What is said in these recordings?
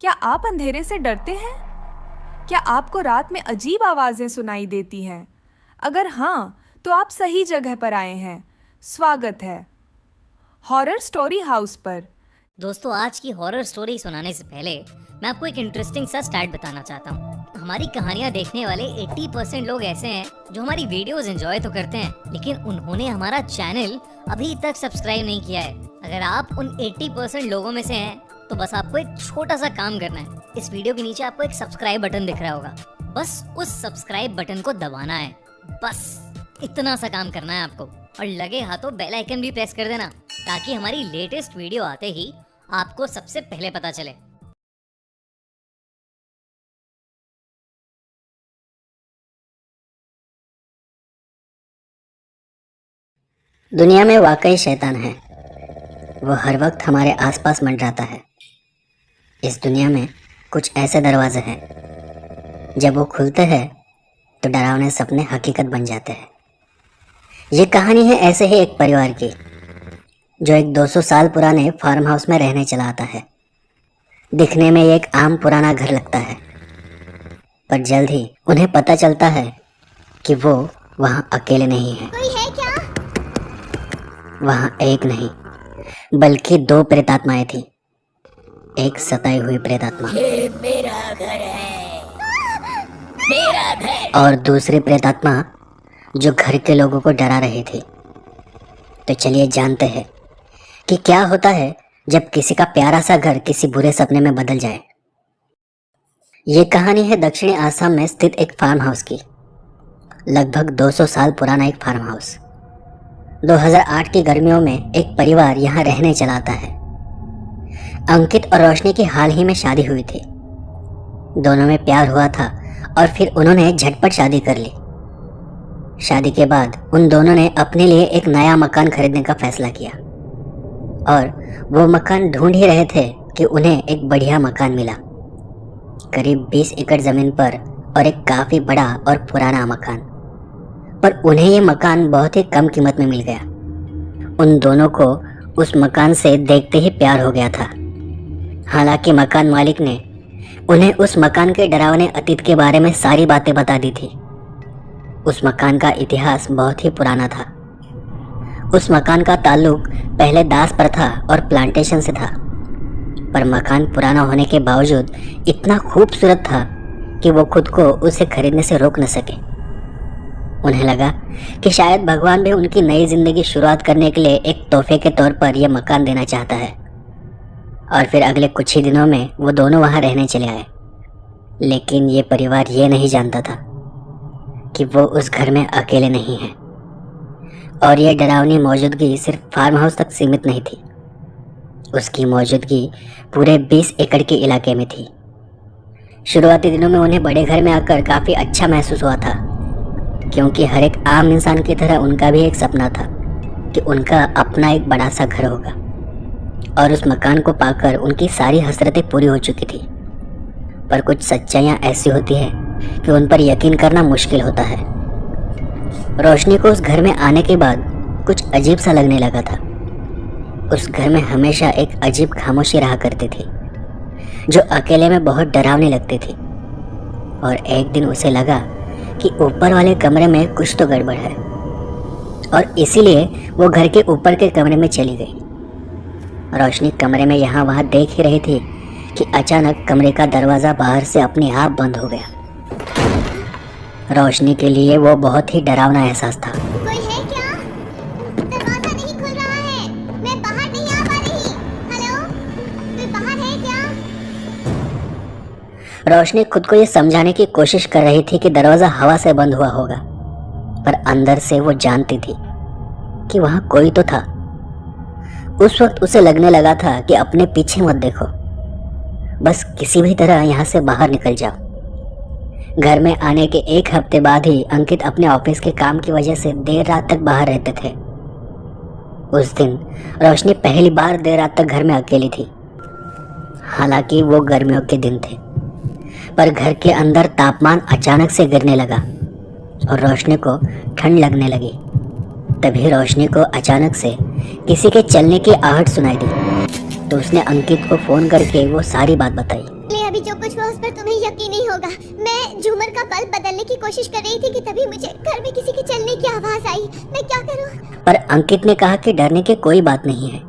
क्या आप अंधेरे से डरते हैं? क्या आपको रात में अजीब आवाजें सुनाई देती हैं? अगर हाँ, तो आप सही जगह पर आए हैं। स्वागत है हॉरर स्टोरी हाउस पर। दोस्तों, आज की हॉरर स्टोरी सुनाने से पहले मैं आपको एक इंटरेस्टिंग सा स्टार्ट बताना चाहता हूँ। हमारी कहानियाँ देखने वाले 80% लोग ऐसे हैं जो हमारी वीडियोस एंजॉय तो करते हैं, लेकिन उन्होंने हमारा चैनल अभी तक सब्सक्राइब नहीं किया है। अगर आप उन 80% लोगों में से हैं तो बस आपको एक छोटा सा काम करना है। इस वीडियो के नीचे आपको एक सब्सक्राइब बटन दिख रहा होगा, बस उस सब्सक्राइब बटन को दबाना है। बस इतना सा काम करना है आपको, और लगे हाथों बेल आइकन भी प्रेस कर देना ताकि हमारी लेटेस्ट वीडियो आते ही आपको सबसे पहले पता चले। दुनिया में वाकई शैतान है। वो हर वक्त हमारे आसपास मंडराता है। इस दुनिया में कुछ ऐसे दरवाजे हैं, जब वो खुलते हैं तो डरावने सपने हकीकत बन जाते हैं। ये कहानी है ऐसे ही एक परिवार की, जो एक 200 साल पुराने फार्म हाउस में रहने चला आता है। दिखने में ये एक आम पुराना घर लगता है, पर जल्द ही उन्हें पता चलता है कि वो वहाँ अकेले नहीं है। कोई है क्या? वहाँ एक नहीं बल्कि 2 प्रेतात्माएं थी। एक सताई हुई प्रेतात्मा, ये मेरा घर है, मेरा घर। और दूसरी प्रेतात्मा जो घर के लोगों को डरा रही थी। तो चलिए जानते हैं कि क्या होता है जब किसी का प्यारा सा घर किसी बुरे सपने में बदल जाए। ये कहानी है दक्षिणी आसाम में स्थित एक फार्म हाउस की। लगभग 200 साल पुराना एक फार्म हाउस। 2008 की गर्मियों में एक परिवार यहाँ रहने चला आता है। अंकित और रोशनी की हाल ही में शादी हुई थी। दोनों में प्यार हुआ था और फिर उन्होंने झटपट शादी कर ली। शादी के बाद उन दोनों ने अपने लिए एक नया मकान खरीदने का फैसला किया, और वो मकान ढूंढ ही रहे थे कि उन्हें एक बढ़िया मकान मिला। करीब 20 एकड़ जमीन पर, और एक काफी बड़ा और पुराना मकान। पर उन्हें ये मकान बहुत ही कम कीमत में मिल गया। उन दोनों को उस मकान से देखते ही प्यार हो गया था। हालांकि मकान मालिक ने उन्हें उस मकान के डरावने अतीत के बारे में सारी बातें बता दी थी। उस मकान का इतिहास बहुत ही पुराना था। उस मकान का ताल्लुक पहले दास प्रथा और प्लांटेशन से था, पर मकान पुराना होने के बावजूद इतना खूबसूरत था कि वो खुद को उसे खरीदने से रोक न सके। उन्हें लगा कि शायद भगवान भी उनकी नई जिंदगी शुरुआत करने के लिए एक तोहफे के तौर पर यह मकान देना चाहता है। और फिर अगले कुछ ही दिनों में वो दोनों वहां रहने चले आए। लेकिन ये परिवार ये नहीं जानता था कि वो उस घर में अकेले नहीं है, और यह डरावनी मौजूदगी सिर्फ फार्म हाउस तक सीमित नहीं थी। उसकी मौजूदगी पूरे 20 एकड़ के इलाके में थी। शुरुआती दिनों में उन्हें बड़े घर में आकर काफ़ी अच्छा महसूस हुआ था, क्योंकि हर एक आम इंसान की तरह उनका भी एक सपना था कि उनका अपना एक बड़ा सा घर होगा। और उस मकान को पाकर उनकी सारी हसरतें पूरी हो चुकी थी। पर कुछ सच्चाइयाँ ऐसी होती हैं कि उन पर यकीन करना मुश्किल होता है। रोशनी को उस घर में आने के बाद कुछ अजीब सा लगने लगा था। उस घर में हमेशा एक अजीब खामोशी रहा करती थी, जो अकेले में बहुत डरावनी लगती थी। और एक दिन उसे लगा कि ऊपर वाले कमरे में कुछ तो गड़बड़ है, और इसीलिए वो घर के ऊपर के कमरे में चली गई। रोशनी कमरे में यहाँ वहाँ देख ही रही थी कि अचानक कमरे का दरवाज़ा बाहर से अपने आप बंद हो गया। रोशनी के लिए वो बहुत ही डरावना एहसास था। कोई है क्या? दरवाजा नहीं खुल रहा है। मैं बाहर नहीं आ पा रही। हेलो, कोई बाहर है क्या? रोशनी खुद को ये समझाने की कोशिश कर रही थी कि दरवाज़ा हवा से बंद हुआ होगा, पर अंदर से वो जानती थी कि वहाँ कोई तो था। उस वक्त उसे लगने लगा था कि अपने पीछे मत देखो, बस किसी भी तरह यहाँ से बाहर निकल जाओ। घर में आने के 1 हफ्ते बाद ही अंकित अपने ऑफिस के काम की वजह से देर रात तक बाहर रहते थे। उस दिन रोशनी पहली बार देर रात तक घर में अकेली थी। हालांकि वो गर्मियों के दिन थे, पर घर के अंदर तापमान अचानक से गिरने लगा और रोशनी को ठंड लगने लगी। तभी रोशनी को अचानक से किसी के चलने की आहट सुनाई दी, तो उसने अंकित को फोन करके वो सारी बात बताई। जो कुछ हुआ उस पर तुम्हें यकीन नहीं होगा। मैं झूमर का बल्ब बदलने की कोशिश कर रही थी कि तभी मुझे घर में किसी के चलने की आवाज आई। मैं क्या करूं? पर अंकित ने कहा कि डरने की कोई बात नहीं है,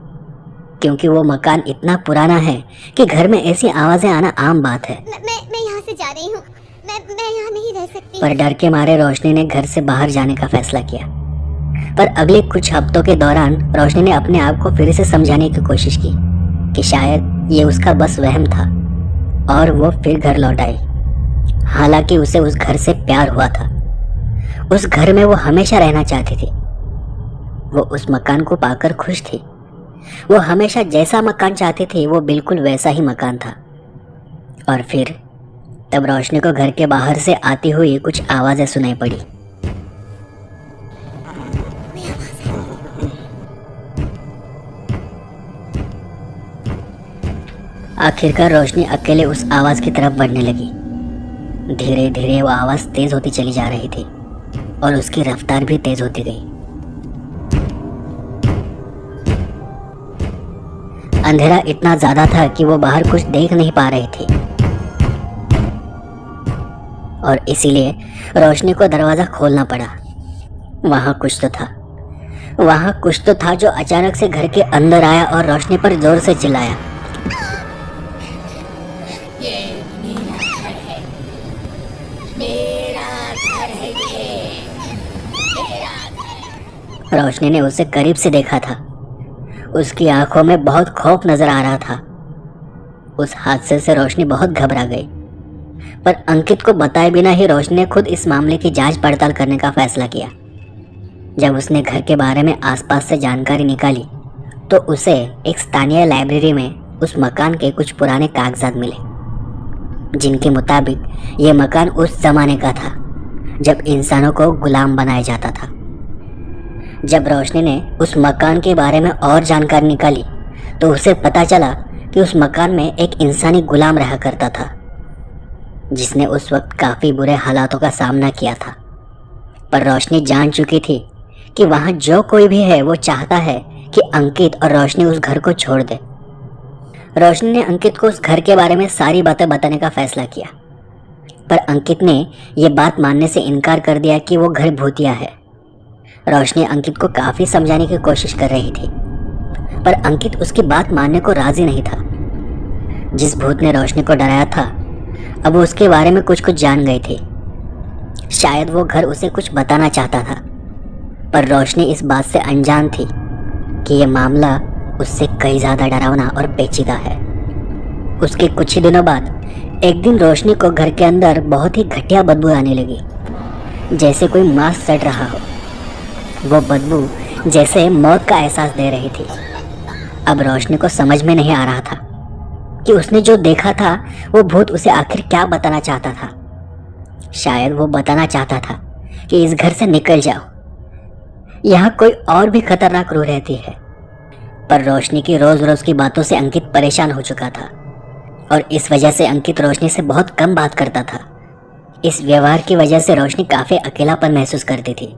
क्योंकि वो मकान इतना पुराना है कि घर में ऐसी आवाजें आना आम बात है। मैं यहाँ से जा रही हूँ। मैं यहाँ नहीं रह सकती। पर डर के मारे रोशनी ने घर से बाहर जाने का फैसला किया। पर अगले कुछ हफ्तों के दौरान रोशनी ने अपने आप को फिर से समझाने की कोशिश की कि शायद ये उसका बस वहम था, और वो फिर घर लौट आई। हालांकि उसे उस घर से प्यार हुआ था। उस घर में वो हमेशा रहना चाहती थी। वो उस मकान को पाकर खुश थी। वो हमेशा जैसा मकान चाहती थी वो बिल्कुल वैसा ही मकान था। और फिर तब रोशनी को घर के बाहर से आती हुई कुछ आवाजें सुनाई पड़ी। आखिरकार रोशनी अकेले उस आवाज की तरफ बढ़ने लगी। धीरे धीरे वो आवाज तेज होती चली जा रही थी और उसकी रफ्तार भी तेज होती गई। अंधेरा इतना ज्यादा था कि वो बाहर कुछ देख नहीं पा रही थी, और इसीलिए रोशनी को दरवाजा खोलना पड़ा। वहां कुछ तो था जो अचानक से घर के अंदर आया और रोशनी पर जोर से चिल्लाया। रोशनी ने उसे करीब से देखा था। उसकी आंखों में बहुत खौफ नजर आ रहा था। उस हादसे से रोशनी बहुत घबरा गई। पर अंकित को बताए बिना ही रोशनी ने खुद इस मामले की जांच पड़ताल करने का फैसला किया। जब उसने घर के बारे में आसपास से जानकारी निकाली तो उसे एक स्थानीय लाइब्रेरी में उस मकान के कुछ पुराने कागजात मिले, जिनके मुताबिक ये मकान उस जमाने का था जब इंसानों को गुलाम बनाया जाता था। जब रोशनी ने उस मकान के बारे में और जानकारी निकाली तो उसे पता चला कि उस मकान में एक इंसानी गुलाम रहा करता था, जिसने उस वक्त काफ़ी बुरे हालातों का सामना किया था। पर रोशनी जान चुकी थी कि वहाँ जो कोई भी है वो चाहता है कि अंकित और रोशनी उस घर को छोड़ दे। रोशनी ने अंकित को उस घर के बारे में सारी बातें बताने का फैसला किया, पर अंकित ने ये बात मानने से इनकार कर दिया कि वो घर भूतिया है। रोशनी अंकित को काफ़ी समझाने की कोशिश कर रही थी, पर अंकित उसकी बात मानने को राजी नहीं था। जिस भूत ने रोशनी को डराया था अब वो उसके बारे में कुछ जान गई थी। शायद वो घर उसे कुछ बताना चाहता था, पर रोशनी इस बात से अनजान थी कि ये मामला उससे कई ज़्यादा डरावना और पेचीदा है। उसके कुछ ही दिनों बाद एक दिन रोशनी को घर के अंदर बहुत ही घटिया बदबू आने लगी, जैसे कोई मांस सड़ रहा हो। वो बदबू जैसे मौत का एहसास दे रही थी। अब रोशनी को समझ में नहीं आ रहा था कि उसने जो देखा था वो भूत उसे आखिर क्या बताना चाहता था। शायद वो बताना चाहता था कि इस घर से निकल जाओ, यहाँ कोई और भी खतरनाक रूह रहती है। पर रोशनी की रोज रोज की बातों से अंकित परेशान हो चुका था, और इस वजह से अंकित रोशनी से बहुत कम बात करता था। इस व्यवहार की वजह से रोशनी काफ़ी अकेलापन महसूस करती थी।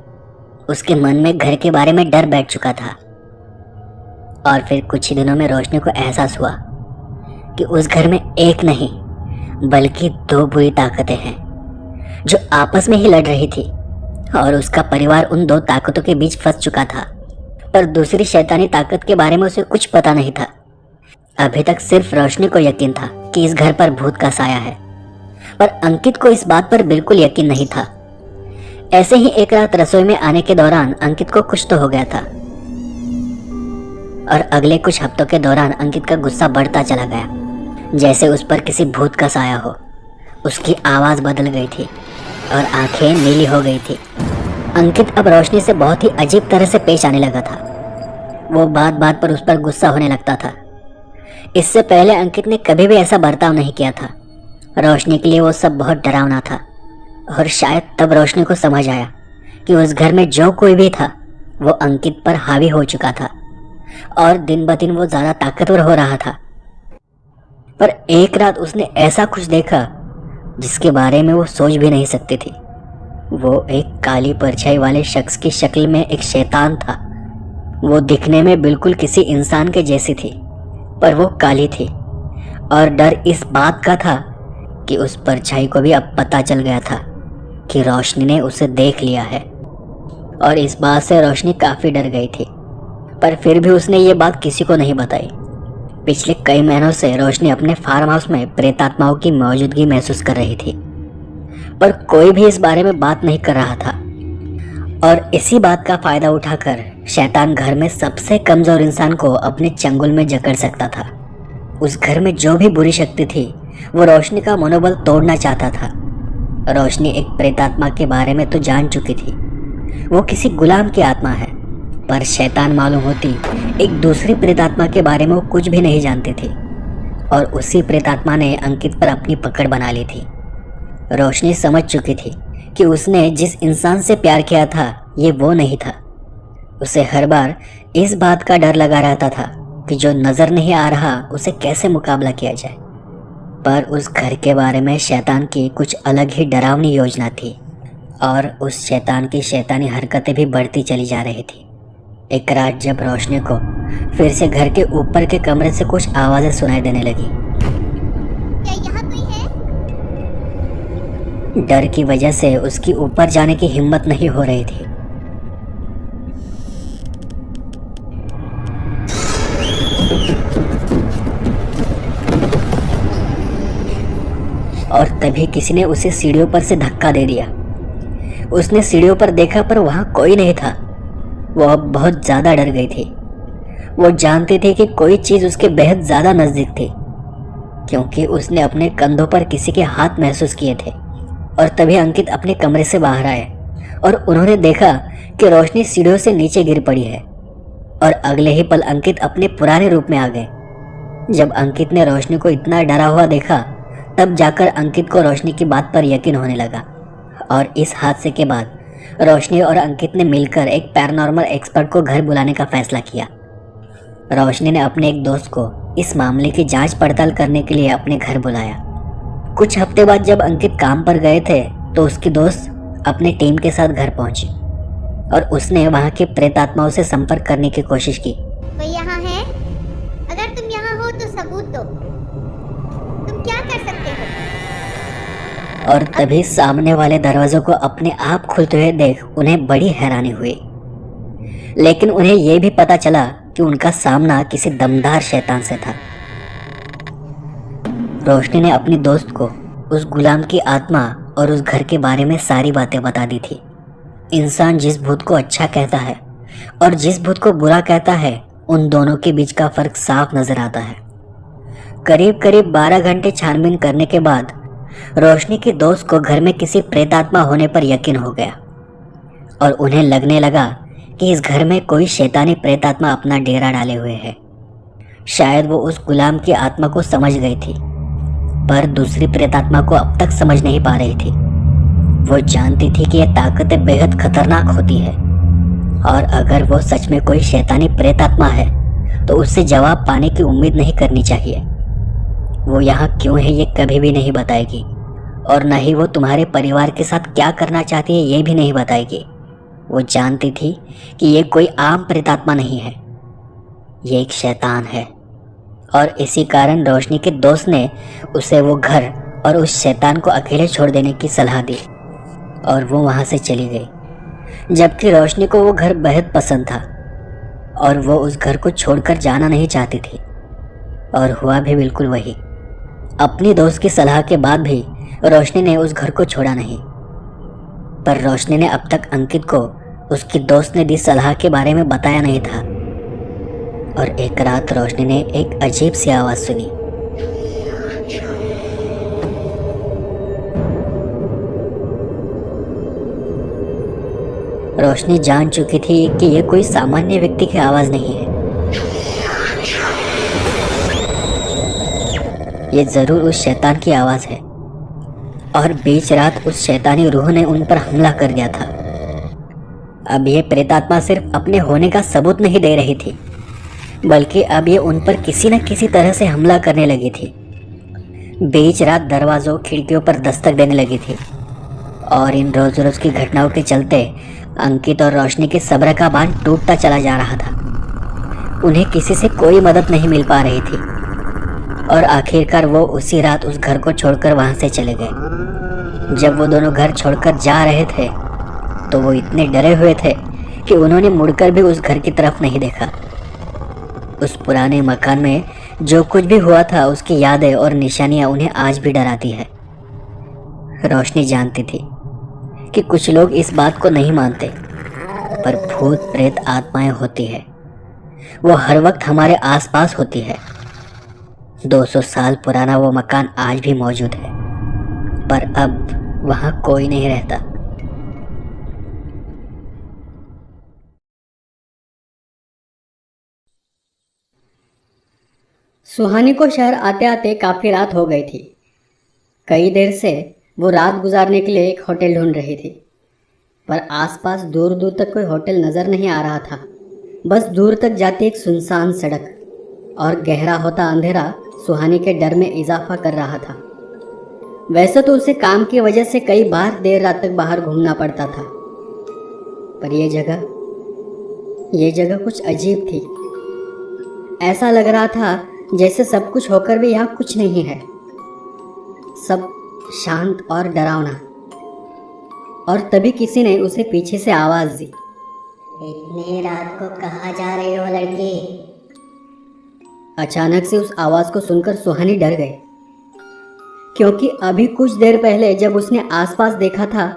उसके मन में घर के बारे में डर बैठ चुका था। और फिर कुछ ही दिनों में रोशनी को एहसास हुआ कि उस घर में एक नहीं बल्कि दो बुरी ताकतें हैं जो आपस में ही लड़ रही थी, और उसका परिवार उन दो ताकतों के बीच फंस चुका था। पर दूसरी शैतानी ताकत के बारे में उसे कुछ पता नहीं था। अभी तक सिर्फ रोशनी को यकीन था कि इस घर पर भूत का साया है, पर अंकित को इस बात पर बिल्कुल यकीन नहीं था। ऐसे ही एक रात रसोई में आने के दौरान अंकित को कुछ तो हो गया था, और अगले कुछ हफ्तों के दौरान अंकित का गुस्सा बढ़ता चला गया, जैसे उस पर किसी भूत का साया हो। उसकी आवाज बदल गई थी और आंखें नीली हो गई थी। अंकित अब रोशनी से बहुत ही अजीब तरह से पेश आने लगा था। वो बात बात पर उस पर गुस्सा होने लगता था। इससे पहले अंकित ने कभी भी ऐसा बर्ताव नहीं किया था। रोशनी के लिए वो सब बहुत डरावना था, और शायद तब रोशनी को समझ आया कि उस घर में जो कोई भी था वो अंकित पर हावी हो चुका था, और दिन ब दिन वो ज़्यादा ताकतवर हो रहा था। पर एक रात उसने ऐसा कुछ देखा जिसके बारे में वो सोच भी नहीं सकती थी। वो एक काली परछाई वाले शख्स की शक्ल में एक शैतान था। वो दिखने में बिल्कुल किसी इंसान के जैसी थी, पर वो काली थी। और डर इस बात का था कि उस परछाई को भी अब पता चल गया था कि रोशनी ने उसे देख लिया है। और इस बात से रोशनी काफ़ी डर गई थी, पर फिर भी उसने ये बात किसी को नहीं बताई। पिछले कई महीनों से रोशनी अपने फार्म हाउस में प्रेतात्माओं की मौजूदगी महसूस कर रही थी, पर कोई भी इस बारे में बात नहीं कर रहा था। और इसी बात का फायदा उठाकर शैतान घर में सबसे कमजोर इंसान को अपने चंगुल में जकड़ सकता था। उस घर में जो भी बुरी शक्ति थी वो रोशनी का मनोबल तोड़ना चाहता था। रोशनी एक प्रेतात्मा के बारे में तो जान चुकी थी, वो किसी गुलाम की आत्मा है, पर शैतान मालूम होती एक दूसरी प्रेतात्मा के बारे में वो कुछ भी नहीं जानती थी। और उसी प्रेतात्मा ने अंकित पर अपनी पकड़ बना ली थी। रोशनी समझ चुकी थी कि उसने जिस इंसान से प्यार किया था ये वो नहीं था। उसे हर बार इस बात का डर लगा रहता था कि जो नज़र नहीं आ रहा उसे कैसे मुकाबला किया जाए। पर उस घर के बारे में शैतान की कुछ अलग ही डरावनी योजना थी, और उस शैतान की शैतानी हरकतें भी बढ़ती चली जा रही थी। एक रात जब रोशनी को फिर से घर के ऊपर के कमरे से कुछ आवाज़ें सुनाई देने लगी। क्या यहाँ कोई है? डर की वजह से उसकी ऊपर जाने की हिम्मत नहीं हो रही थी। और तभी किसी ने उसे सीढ़ियों पर से धक्का दे दिया। उसने सीढ़ियों पर देखा पर वहां कोई नहीं था। वो अब बहुत ज्यादा डर गई थी। वो जानती थी कि कोई चीज उसके बेहद ज्यादा नजदीक थी, क्योंकि उसने अपने कंधों पर किसी के हाथ महसूस किए थे। और तभी अंकित अपने कमरे से बाहर आए और उन्होंने देखा कि रोशनी सीढ़ियों से नीचे गिर पड़ी है। और अगले ही पल अंकित अपने पुराने रूप में आ गए। जब अंकित ने रोशनी को इतना डरा हुआ देखा, तब जाकर अंकित को रोशनी की बात पर यकीन होने लगा। और इस हादसे के बाद रोशनी और अंकित ने मिलकर एक पैरानॉर्मल एक्सपर्ट को घर बुलाने का फैसला किया। रोशनी ने अपने एक दोस्त को इस मामले की जांच पड़ताल करने के लिए अपने घर बुलाया। कुछ हफ्ते बाद जब अंकित काम पर गए थे तो उसकी दोस्त अपने टीम के साथ घर पहुंची और उसने वहां की प्रेतात्माओं से संपर्क करने की कोशिश की। कोई यहाँ है? अगर तुम यहाँ हो तो सबूत दो। तुम क्या कर सकते हो? और तभी सामने वाले दरवाजों को अपने आप खुलते हुए देख उन्हें बड़ी हैरानी हुई। लेकिन उन्हें यह भी पता चला कि उनका सामना किसी दमदार शैतान से था। रोशनी ने अपनी दोस्त को उस गुलाम की आत्मा और उस घर के बारे में सारी बातें बता दी थी। इंसान जिस भूत को अच्छा कहता है और जिस भूत को बुरा कहता है, उन दोनों के बीच का फर्क साफ नजर आता है। करीब करीब 12 घंटे छानबीन करने के बाद रोशनी की दोस्त को घर में किसी प्रेतात्मा होने पर यकीन हो गया और उन्हें लगने लगा कि इस घर में कोई शैतानी प्रेतात्मा अपना डेरा डाले हुए है। शायद वो उस गुलाम की आत्मा को समझ गई थी, पर दूसरी प्रेतात्मा को अब तक समझ नहीं पा रही थी। वो जानती थी कि यह ताकतें बेहद खतरनाक होती है, और अगर वो सच में कोई शैतानी प्रेतात्मा है तो उससे जवाब पाने की उम्मीद नहीं करनी चाहिए। वो यहाँ क्यों है ये कभी भी नहीं बताएगी, और न ही वो तुम्हारे परिवार के साथ क्या करना चाहती है ये भी नहीं बताएगी। वो जानती थी कि ये कोई आम प्रेतात्मा नहीं है, ये एक शैतान है। और इसी कारण रोशनी के दोस्त ने उसे वो घर और उस शैतान को अकेले छोड़ देने की सलाह दी और वो वहाँ से चली गई। जबकि रोशनी को वो घर बेहद पसंद था और वो उस घर को छोड़कर जाना नहीं चाहती थी, और हुआ भी बिल्कुल वही। अपनी दोस्त की सलाह के बाद भी रोशनी ने उस घर को छोड़ा नहीं, पर रोशनी ने अब तक अंकित को उसकी दोस्त ने दी सलाह के बारे में बताया नहीं था। और एक रात रोशनी ने एक अजीब सी आवाज़ सुनी। रोशनी जान चुकी थी कि यह कोई सामान्य व्यक्ति की आवाज़ नहीं है। ये ज़रूर उस शैतान की आवाज़ है, और बीच रात उस शैतानी रूह ने उन पर हमला कर दिया था। अब ये प्रेतात्मा सिर्फ अपने होने का सबूत नहीं दे रही थी, बल्कि अब ये उन पर किसी न किसी तरह से हमला करने लगी थी। बीच रात दरवाज़ों खिड़कियों पर दस्तक देने लगी थी, और इन रोज़ रोज़ की घटनाओं के चलते अंकित और रोशनी के सब्र का बांध टूटता चला जा रहा था। उन्हें किसी से कोई मदद नहीं मिल पा रही थी, और आखिरकार वो उसी रात उस घर को छोड़कर वहां से चले गए। जब वो दोनों घर छोड़कर जा रहे थे तो वो इतने डरे हुए थे कि उन्होंने मुड़कर भी उस घर की तरफ नहीं देखा। उस पुराने मकान में जो कुछ भी हुआ था उसकी यादें और निशानियां उन्हें आज भी डराती है। रोशनी जानती थी कि कुछ लोग इस बात को नहीं मानते, पर भूत प्रेत आत्माएं होती है। वो हर वक्त हमारे आसपास होती है। 200 साल पुराना वो मकान आज भी मौजूद है, पर अब वहां कोई नहीं रहता। सुहानी को शहर आते आते काफ़ी रात हो गई थी। कई देर से वो रात गुजारने के लिए एक होटल ढूंढ रही थी, पर आसपास दूर दूर तक कोई होटल नज़र नहीं आ रहा था। बस दूर तक जाती एक सुनसान सड़क और गहरा होता अंधेरा सुहानी के डर में इजाफा कर रहा था। वैसे तो उसे काम की वजह से कई बार देर रात तक बाहर घूमना पड़ता था, पर ये जगह कुछ अजीब थी। ऐसा लग रहा था जैसे सब कुछ होकर भी यहाँ कुछ नहीं है। सब शांत और डरावना। और तभी किसी ने उसे पीछे से आवाज दी, इतनी रात को कहाँ जा रही हो लड़की? अचानक से उस आवाज को सुनकर सुहानी डर गई, क्योंकि अभी कुछ देर पहले जब उसने आसपास देखा था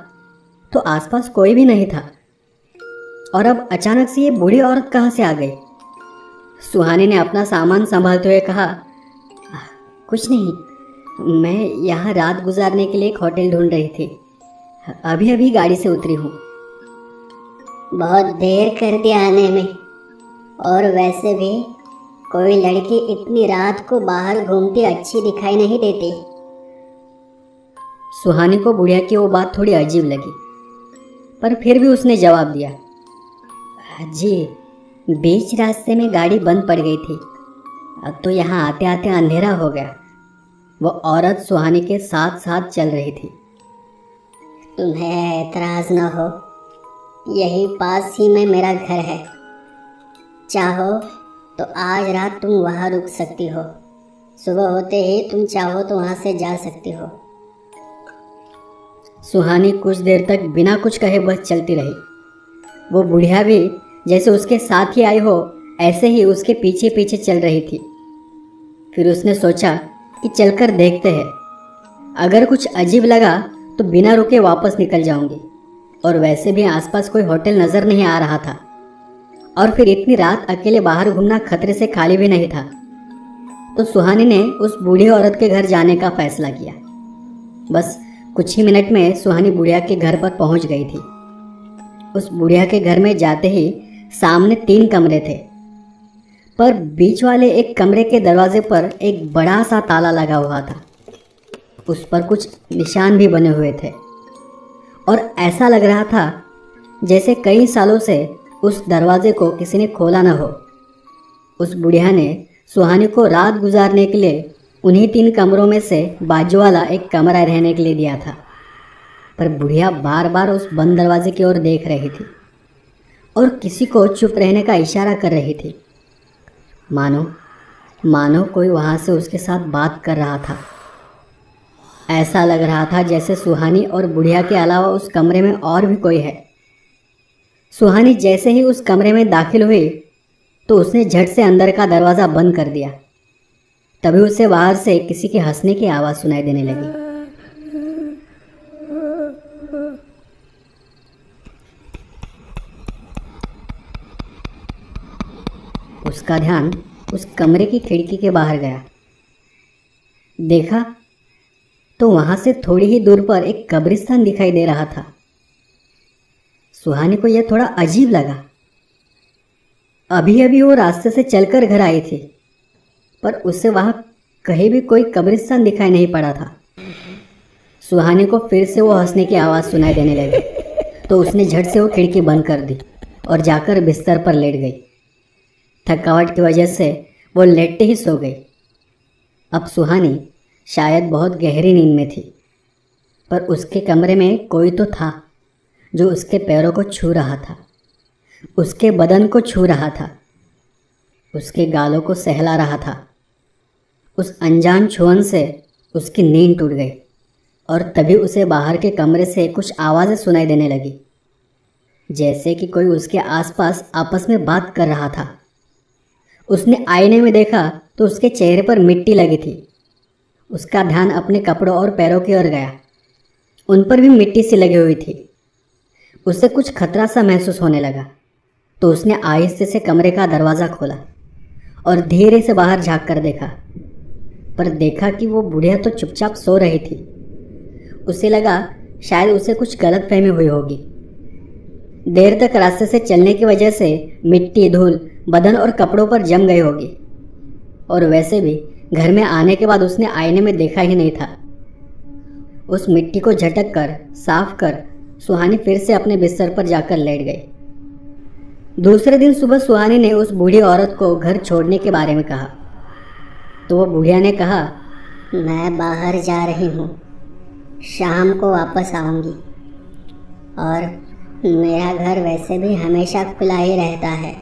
तो आसपास कोई भी नहीं था, और अब अचानक से ये बूढ़ी औरत कहाँ से आ गई। सुहानी ने अपना सामान संभालते हुए कहा, कुछ नहीं, मैं यहाँ रात गुजारने के लिए एक होटल ढूंढ रही थी। अभी अभी गाड़ी से उतरी हूँ। बहुत देर कर दिया आने में, और वैसे भी कोई लड़की इतनी रात को बाहर घूमती अच्छी दिखाई नहीं देती। सुहानी को बुढ़िया की वो बात थोड़ी अजीब लगी, पर फिर भी उसने जवाब दिया, जी बीच रास्ते में गाड़ी बंद पड़ गई थी, अब तो यहाँ आते आते अंधेरा हो गया। वो औरत सुहानी के साथ साथ चल रही थी। तुम्हें एतराज न हो, यही पास ही में मेरा घर है। चाहो तो आज रात तुम वहाँ रुक सकती हो, सुबह होते ही तुम चाहो तो वहाँ से जा सकती हो। सुहानी कुछ देर तक बिना कुछ कहे बस चलती रही। वो बुढ़िया भी जैसे उसके साथ ही आई हो ऐसे ही उसके पीछे पीछे चल रही थी। फिर उसने सोचा कि चलकर देखते हैं, अगर कुछ अजीब लगा तो बिना रुके वापस निकल जाऊंगी। और वैसे भी आसपास कोई होटल नज़र नहीं आ रहा था, और फिर इतनी रात अकेले बाहर घूमना खतरे से खाली भी नहीं था। तो सुहानी ने उस बूढ़ी औरत के घर जाने का फैसला किया। बस कुछ ही मिनट में सुहानी बुढ़िया के घर पर पहुंच गई थी। उस बुढ़िया के घर में जाते ही सामने 3 कमरे थे, पर बीच वाले एक कमरे के दरवाजे पर एक बड़ा सा ताला लगा हुआ था। उस पर कुछ निशान भी बने हुए थे, और ऐसा लग रहा था जैसे कई सालों से उस दरवाजे को किसी ने खोला न हो। उस बुढ़िया ने सुहानी को रात गुजारने के लिए उन्हीं 3 कमरों में से बाजू वाला एक कमरा रहने के लिए दिया था, पर बुढ़िया बार बार उस बंद दरवाजे की ओर देख रही थी और किसी को चुप रहने का इशारा कर रही थी। मानो कोई वहाँ से उसके साथ बात कर रहा था। ऐसा लग रहा था जैसे सुहानी और बुढ़िया के अलावा उस कमरे में और भी कोई है। सुहानी जैसे ही उस कमरे में दाखिल हुई तो उसने झट से अंदर का दरवाज़ा बंद कर दिया। तभी उसे बाहर से किसी के हंसने की आवाज़ सुनाई देने लगी। उसका ध्यान उस कमरे की खिड़की के बाहर गया। देखा तो वहां से थोड़ी ही दूर पर एक कब्रिस्तान दिखाई दे रहा था। सुहानी को यह थोड़ा अजीब लगा। अभी अभी वो रास्ते से चलकर घर आई थी, पर उसे वहां कहीं भी कोई कब्रिस्तान दिखाई नहीं पड़ा था। सुहानी को फिर से वो हंसने की आवाज़ सुनाई देने लगी, तो उसने झट से वो खिड़की बंद कर दी और जाकर बिस्तर पर लेट गई। थकावट की वजह से वो लेटते ही सो गई। अब सुहानी शायद बहुत गहरी नींद में थी, पर उसके कमरे में कोई तो था जो उसके पैरों को छू रहा था, उसके बदन को छू रहा था, उसके गालों को सहला रहा था। उस अनजान छुअन से उसकी नींद टूट गई और तभी उसे बाहर के कमरे से कुछ आवाज़ें सुनाई देने लगी, जैसे कि कोई उसके आसपास आपस में बात कर रहा था। उसने आईने में देखा तो उसके चेहरे पर मिट्टी लगी थी। उसका ध्यान अपने कपड़ों और पैरों की ओर गया, उन पर भी मिट्टी सी लगी हुई थी। उसे कुछ खतरा सा महसूस होने लगा तो उसने आहिस्ते से कमरे का दरवाज़ा खोला और धीरे से बाहर झांक कर देखा, पर देखा कि वो बुढ़िया तो चुपचाप सो रही थी। उसे लगा शायद उसे कुछ गलतफहमी हुई होगी। देर तक रास्ते से चलने की वजह से मिट्टी धूल बदन और कपड़ों पर जम गई होगी, और वैसे भी घर में आने के बाद उसने आईने में देखा ही नहीं था। उस मिट्टी को झटक कर साफ कर सुहानी फिर से अपने बिस्तर पर जाकर लेट गई। दूसरे दिन सुबह सुहानी ने उस बूढ़ी औरत को घर छोड़ने के बारे में कहा तो वो बुढ़िया ने कहा, मैं बाहर जा रही हूँ, शाम को वापस आऊँगी और मेरा घर वैसे भी हमेशा खुला ही रहता है।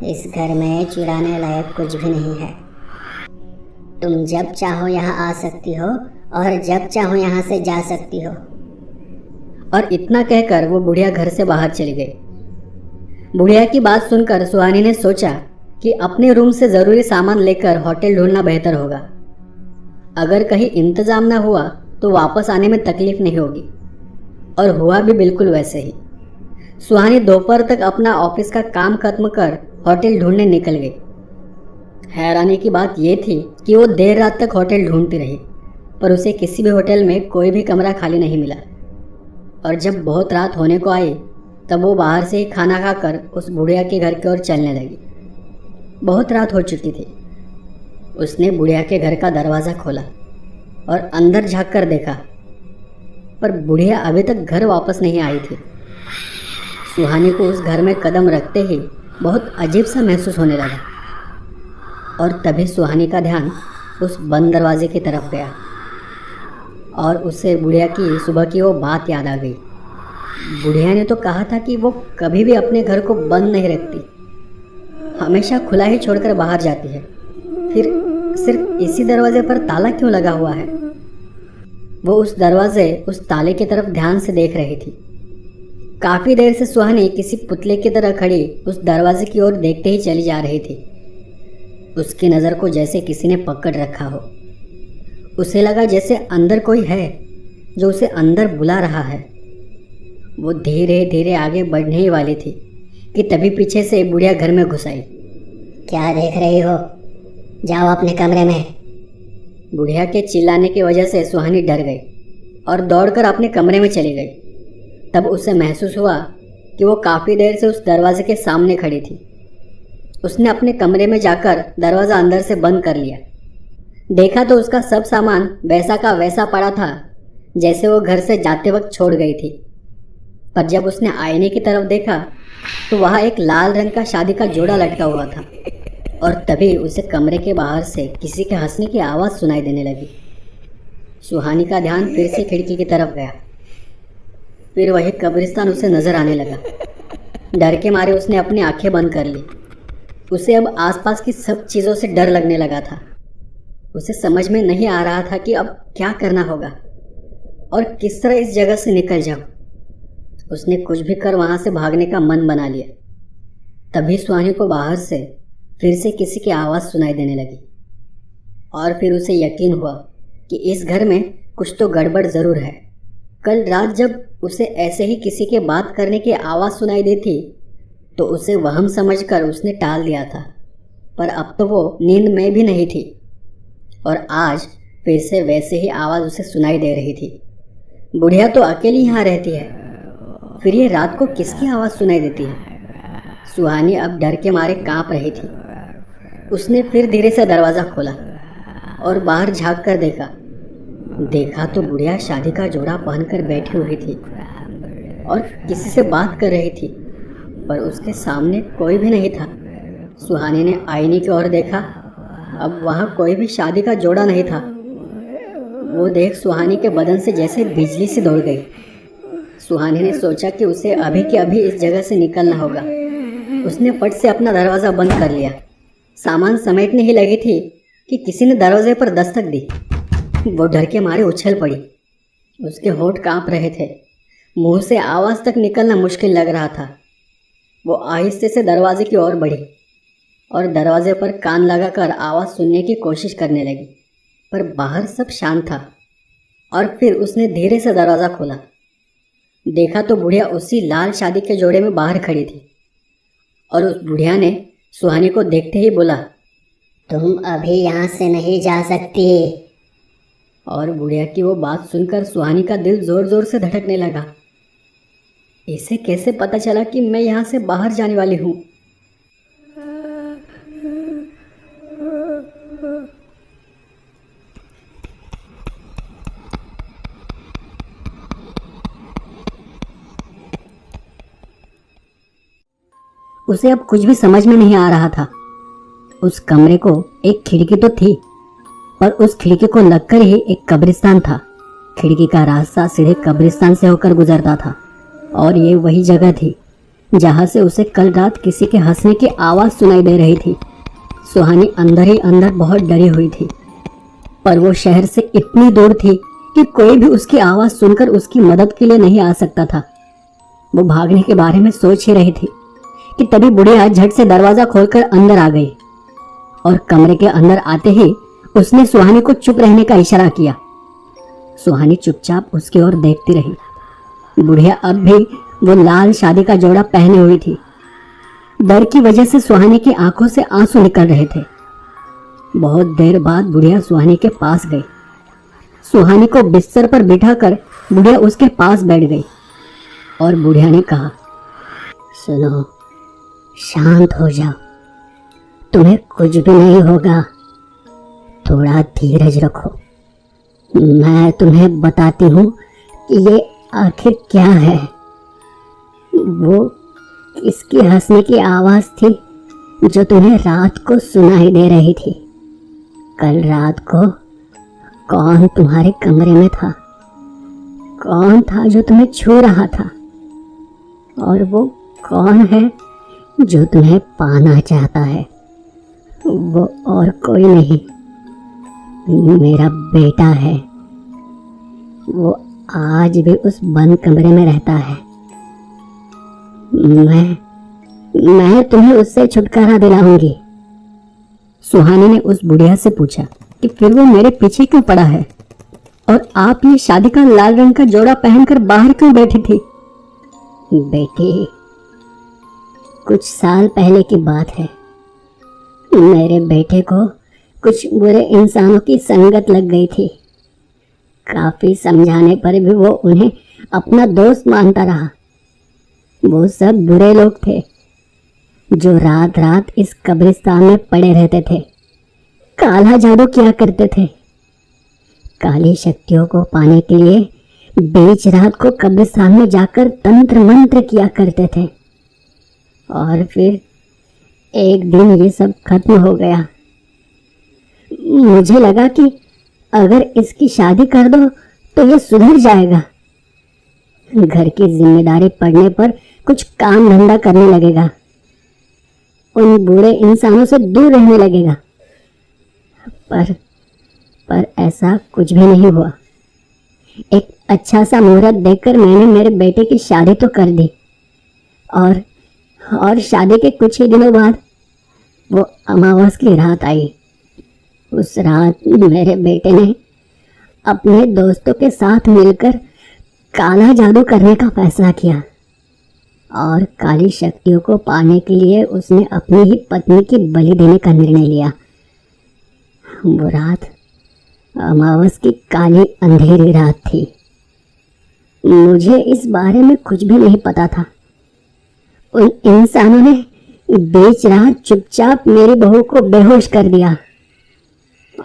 इस घर में चुराने लायक कुछ भी नहीं है। तुम जब चाहो यहाँ आ सकती हो और जब चाहो यहाँ से जा सकती हो। और इतना कहकर वो बुढ़िया घर से बाहर चली गई। बुढ़िया की बात सुनकर सुहानी ने सोचा कि अपने रूम से ज़रूरी सामान लेकर होटल ढूंढना बेहतर होगा। अगर कहीं इंतज़ाम ना हुआ तो वापस आने में तकलीफ नहीं होगी, और हुआ भी बिल्कुल वैसे ही। सुहानी दोपहर तक अपना ऑफिस का काम खत्म कर होटल ढूंढने निकल गई। हैरानी की बात यह थी कि वो देर रात तक होटल ढूंढती रही, पर उसे किसी भी होटल में कोई भी कमरा खाली नहीं मिला। और जब बहुत रात होने को आई तब वो बाहर से ही खाना खाकर उस बुढ़िया के घर की ओर चलने लगी। बहुत रात हो चुकी थी। उसने बुढ़िया के घर का दरवाज़ा खोला और अंदर झांक कर देखा, पर बुढ़िया अभी तक घर वापस नहीं आई थी। सुहानी को उस घर में कदम रखते ही बहुत अजीब सा महसूस होने लगा, और तभी सुहानी का ध्यान उस बंद दरवाजे की तरफ गया और उसे बुढ़िया की सुबह की वो बात याद आ गई। बुढ़िया ने तो कहा था कि वो कभी भी अपने घर को बंद नहीं रखती, हमेशा खुला ही छोड़कर बाहर जाती है। फिर सिर्फ इसी दरवाजे पर ताला क्यों लगा हुआ है? वो उस दरवाजे उस ताले की तरफ ध्यान से देख रही थी। काफ़ी देर से सुहानी किसी पुतले की तरह खड़ी उस दरवाजे की ओर देखते ही चली जा रही थी। उसकी नज़र को जैसे किसी ने पकड़ रखा हो। उसे लगा जैसे अंदर कोई है जो उसे अंदर बुला रहा है। वो धीरे धीरे आगे बढ़ने ही वाली थी कि तभी पीछे से बुढ़िया घर में घुस आई। क्या देख रही हो? जाओ अपने कमरे में। बुढ़िया के चिल्लाने की वजह से सुहानी डर गई और दौड़कर अपने कमरे में चली गई। तब उसे महसूस हुआ कि वो काफ़ी देर से उस दरवाजे के सामने खड़ी थी। उसने अपने कमरे में जाकर दरवाज़ा अंदर से बंद कर लिया। देखा तो उसका सब सामान वैसा का वैसा पड़ा था जैसे वो घर से जाते वक्त छोड़ गई थी। पर जब उसने आईने की तरफ देखा तो वहाँ एक लाल रंग का शादी का जोड़ा लटका हुआ था, और तभी उसे कमरे के बाहर से किसी के हंसने की आवाज़ सुनाई देने लगी। सुहानी का ध्यान फिर से खिड़की की तरफ गया। फिर वही कब्रिस्तान उसे नजर आने लगा। डर के मारे उसने अपनी आंखें बंद कर ली। उसे अब आसपास की सब चीज़ों से डर लगने लगा था। उसे समझ में नहीं आ रहा था कि अब क्या करना होगा और किस तरह इस जगह से निकल जाऊं। उसने कुछ भी कर वहां से भागने का मन बना लिया। तभी सुहानी को बाहर से फिर से किसी की आवाज़ सुनाई देने लगी, और फिर उसे यकीन हुआ कि इस घर में कुछ तो गड़बड़ ज़रूर है। कल रात जब उसे ऐसे ही किसी के बात करने की आवाज़ सुनाई दी थी तो उसे वहम समझकर उसने टाल दिया था, पर अब तो वो नींद में भी नहीं थी और आज फिर से वैसे ही आवाज़ उसे सुनाई दे रही थी। बुढ़िया तो अकेली यहाँ रहती है, फिर ये रात को किसकी आवाज़ सुनाई देती है? सुहानी अब डर के मारे कांप रही थी। उसने फिर धीरे से दरवाज़ा खोला और बाहर झांक कर देखा तो बुढ़िया शादी का जोड़ा पहनकर बैठी हुई थी और किसी से बात कर रही थी, पर उसके सामने कोई भी नहीं था। सुहानी ने आईने की ओर देखा, अब वहाँ कोई भी शादी का जोड़ा नहीं था। वो देख सुहानी के बदन से जैसे बिजली सी दौड़ गई। सुहानी ने सोचा कि उसे अभी के अभी इस जगह से निकलना होगा। उसने फट से अपना दरवाज़ा बंद कर लिया। सामान समेटने ही लगी थी कि किसी ने दरवाजे पर दस्तक दी। वो डर के मारे उछल पड़ी। उसके होंठ कांप रहे थे, मुंह से आवाज़ तक निकलना मुश्किल लग रहा था। वो आहिस्ते से दरवाजे की ओर बढ़ी और दरवाजे पर कान लगाकर आवाज़ सुनने की कोशिश करने लगी, पर बाहर सब शांत था। और फिर उसने धीरे से दरवाज़ा खोला। देखा तो बुढ़िया उसी लाल शादी के जोड़े में बाहर खड़ी थी और उस बुढ़िया ने सुहानी को देखते ही बोला, तुम अभी यहाँ से नहीं जा सकती। और बुढ़िया की वो बात सुनकर सुहानी का दिल जोर जोर से धड़कने लगा। इसे कैसे पता चला कि मैं यहाँ से बाहर जाने वाली हूँ? उसे अब कुछ भी समझ में नहीं आ रहा था। उस कमरे को एक खिड़की तो थी, पर उस खिड़की को लगकर ही एक कब्रिस्तान था। खिड़की का रास्ता सीधे कब्रिस्तान से होकर गुजरता था और ये वही जगह थी जहाँ से उसे कल रात किसी के हंसने की आवाज़ सुनाई दे रही थी। सुहानी अंदर ही अंदर बहुत डरी हुई थी, पर वो शहर से इतनी दूर थी कि कोई भी उसकी आवाज़ सुनकर उसकी मदद के लिए नहीं आ सकता था। वो भागने के बारे में सोच ही रही थी कि तभी बुढ़िया झट से दरवाज़ा खोलकर अंदर आ गई और कमरे के अंदर आते ही उसने सुहानी को चुप रहने का इशारा किया। सुहानी चुपचाप उसकी ओर देखती रही। बुढ़िया अब भी वो लाल शादी का जोड़ा पहने हुई थी। डर की वजह से सुहानी की आंखों से आंसू निकल रहे थे। बहुत देर बाद बुढ़िया सुहानी के पास गई। सुहानी को बिस्तर पर बिठाकर बुढ़िया उसके पास बैठ गई और बुढ़िया ने कहा, सुनो, शांत हो जाओ, तुम्हें कुछ भी नहीं होगा, थोड़ा धीरज रखो। मैं तुम्हें बताती हूँ कि ये आखिर क्या है। वो किसकी हंसने की आवाज़ थी जो तुम्हें रात को सुनाई दे रही थी? कल रात को कौन तुम्हारे कमरे में था? कौन था जो तुम्हें छू रहा था? और वो कौन है जो तुम्हें पाना चाहता है? वो और कोई नहीं, मेरा बेटा है। वो आज भी उस बंद कमरे में रहता है। मैं तुम्हें उससे छुटकारा दिलाऊंगी। सुहानी ने उस बुढ़िया से पूछा कि फिर वो मेरे पीछे क्यों पड़ा है और आप ये शादी का लाल रंग का जोड़ा पहनकर बाहर क्यों बैठी थी? बेटी, कुछ साल पहले की बात है। मेरे बेटे को कुछ बुरे इंसानों की संगत लग गई थी। काफी समझाने पर भी वो उन्हें अपना दोस्त मानता रहा। वो सब बुरे लोग थे जो रात रात इस कब्रिस्तान में पड़े रहते थे, काला जादू किया करते थे। काली शक्तियों को पाने के लिए बीच रात को कब्रिस्तान में जाकर तंत्र मंत्र किया करते थे। और फिर एक दिन ये सब खत्म हो गया। मुझे लगा कि अगर इसकी शादी कर दो तो ये सुधर जाएगा। घर की जिम्मेदारी पड़ने पर कुछ काम धंधा करने लगेगा, उन बुरे इंसानों से दूर रहने लगेगा। पर ऐसा कुछ भी नहीं हुआ। एक अच्छा सा मुहूर्त देखकर मैंने मेरे बेटे की शादी तो कर दी और शादी के कुछ ही दिनों बाद वो अमावस की रात आई। उस रात मेरे बेटे ने अपने दोस्तों के साथ मिलकर काला जादू करने का फैसला किया और काली शक्तियों को पाने के लिए उसने अपनी ही पत्नी की बलि देने का निर्णय लिया। वो रात अमावस की काली अंधेरी रात थी। मुझे इस बारे में कुछ भी नहीं पता था। उन इंसानों ने बीच रात चुपचाप मेरी बहू को बेहोश कर दिया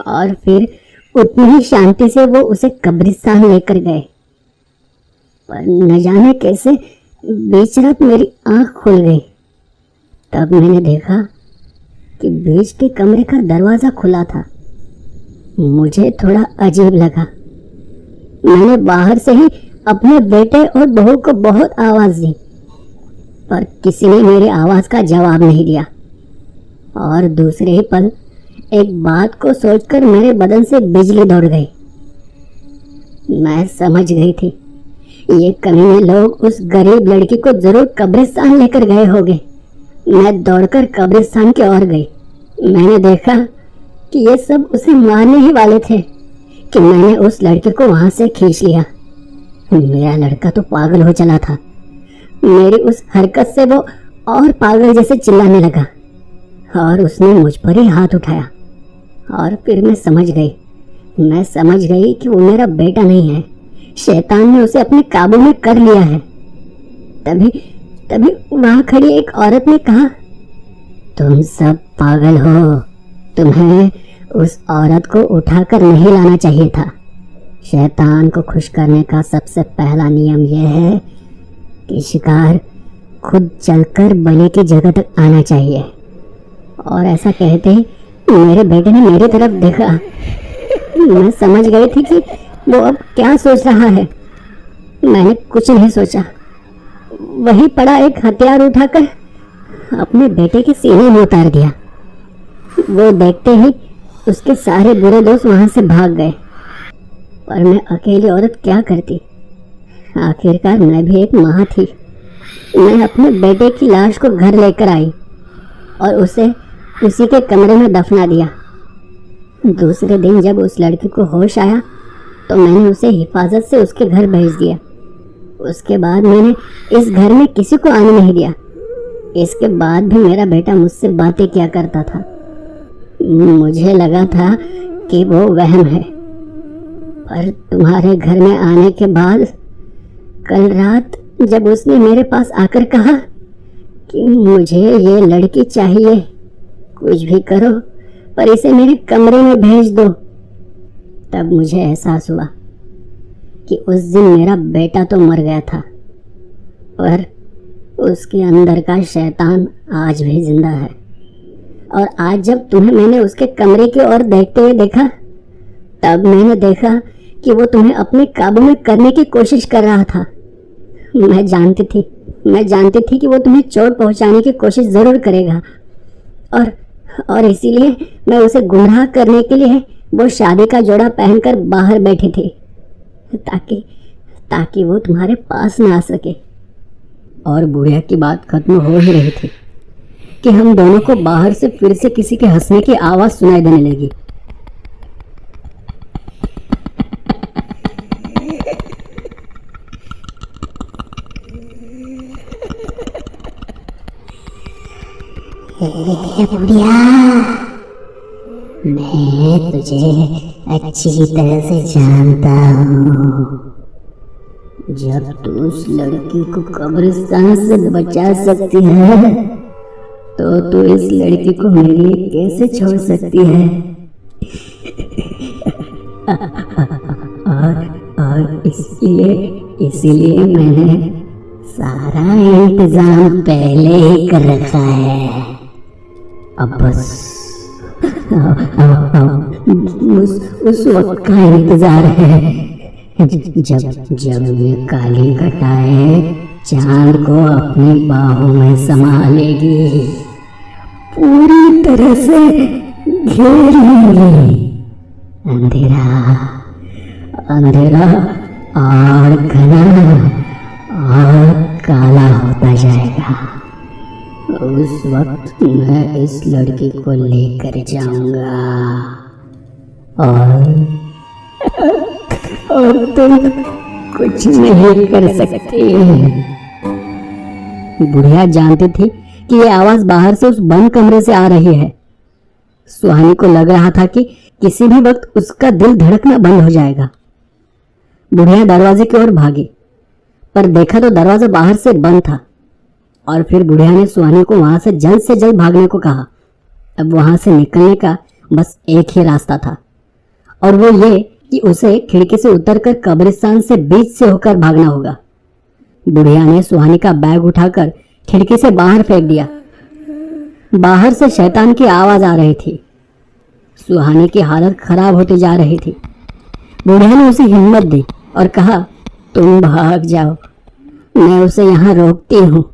और फिर उतनी ही शांति से वो उसे कब्रिस्तान लेकर गए। पर न जाने कैसे बीच रात मेरी आंख खुल गई। तब मैंने देखा कि बीच के कमरे का दरवाज़ा खुला था। मुझे थोड़ा अजीब लगा। मैंने बाहर से ही अपने बेटे और बहू को बहुत आवाज़ दी, पर किसी ने मेरी आवाज़ का जवाब नहीं दिया। और दूसरे ही पल एक बात को सोचकर मेरे बदन से बिजली दौड़ गई। मैं समझ गई थी ये कमीने लोग उस गरीब लड़की को जरूर कब्रिस्तान लेकर गए होंगे। मैं दौड़कर कब्रिस्तान की ओर गई। मैंने देखा कि ये सब उसे मारने ही वाले थे कि मैंने उस लड़के को वहां से खींच लिया। मेरा लड़का तो पागल हो चला था। मेरी उस हरकत से वो और पागल जैसे चिल्लाने लगा और उसने मुझ पर ही हाथ उठाया। और फिर मैं समझ गई कि वो मेरा बेटा नहीं है। शैतान ने उसे अपने काबू में कर लिया है। तभी वहां खड़ी एक औरत ने कहा, तुम सब पागल हो, तुम्हें उस औरत को उठाकर नहीं लाना चाहिए था। शैतान को खुश करने का सबसे पहला नियम यह है कि शिकार खुद चलकर बलि की जगह तक आना चाहिए। और ऐसा कहते ही मेरे बेटे ने मेरी तरफ देखा। मैं समझ गई थी कि वो अब क्या सोच रहा है। मैंने कुछ नहीं सोचा, वहीं पड़ा एक हथियार उठाकर अपने बेटे के सीने में उतार दिया। वो देखते ही उसके सारे बुरे दोस्त वहां से भाग गए। पर मैं अकेली औरत क्या करती। आखिरकार मैं भी एक माँ थी। मैं अपने बेटे की लाश को घर लेकर आई और उसे उसी के कमरे में दफना दिया। दूसरे दिन जब उस लड़की को होश आया तो मैंने उसे हिफाजत से उसके घर भेज दिया। उसके बाद मैंने इस घर में किसी को आने नहीं दिया। इसके बाद भी मेरा बेटा मुझसे बातें किया करता था। मुझे लगा था कि वो वहम है, पर तुम्हारे घर में आने के बाद कल रात जब उसने मेरे पास आकर कहा कि मुझे ये लड़की चाहिए, कुछ भी करो पर इसे मेरे कमरे में भेज दो, तब मुझे एहसास हुआ कि उस दिन मेरा बेटा तो मर गया था, पर उसके अंदर का शैतान आज भी जिंदा है। और आज जब तुम्हें मैंने उसके कमरे की ओर देखते हुए देखा, तब मैंने देखा कि वो तुम्हें अपने काबू में करने की कोशिश कर रहा था। मैं जानती थी कि वो तुम्हें चोट पहुंचाने की कोशिश जरूर करेगा, और इसीलिए मैं उसे गुमराह करने के लिए वो शादी का जोड़ा पहनकर बाहर बैठी थी, ताकि वो तुम्हारे पास ना आ सके। और बुढ़िया की बात खत्म हो ही रही थी कि हम दोनों को बाहर से फिर से किसी के हंसने की आवाज सुनाई देने लगी। बुढ़िया, मैं तुझे अच्छी तरह से जानता हूँ। जब तू उस लड़की को कब्रिस्तान से बचा सकती है तो तू इस लड़की को मेरे लिए कैसे छोड़ सकती है? और इसीलिए मैंने सारा इंतजाम पहले ही कर रखा है। अब बस उस वक्त का इंतजार है जब ये काली घटाएं चांद को अपनी बाहों में समा लेगी, पूरी तरह से घेर लेगी। अंधेरा और घना और काला होता जाएगा। उस वक्त मैं इस लड़की को लेकर जाऊंगा और तुम कुछ नहीं कर सकते। बुढ़िया जानती थी कि ये आवाज बाहर से उस बंद कमरे से आ रही है। सुहानी को लग रहा था कि किसी भी वक्त उसका दिल धड़कना बंद हो जाएगा। बुढ़िया दरवाजे की ओर भागी, पर देखा तो दरवाजा बाहर से बंद था। और फिर बुढ़िया ने सुहानी को वहां से जल्द भागने को कहा। अब वहां से निकलने का बस एक ही रास्ता था, और वो ये कि उसे खिड़की से उतरकर कब्रिस्तान से बीच से होकर भागना होगा। बुढ़िया ने सुहानी का बैग उठाकर खिड़की से बाहर फेंक दिया। बाहर से शैतान की आवाज आ रही थी। सुहानी की हालत खराब होती जा रही थी। बुढ़िया ने उसे हिम्मत दी और कहा, तुम भाग जाओ, मैं उसे यहाँ रोकती हूँ।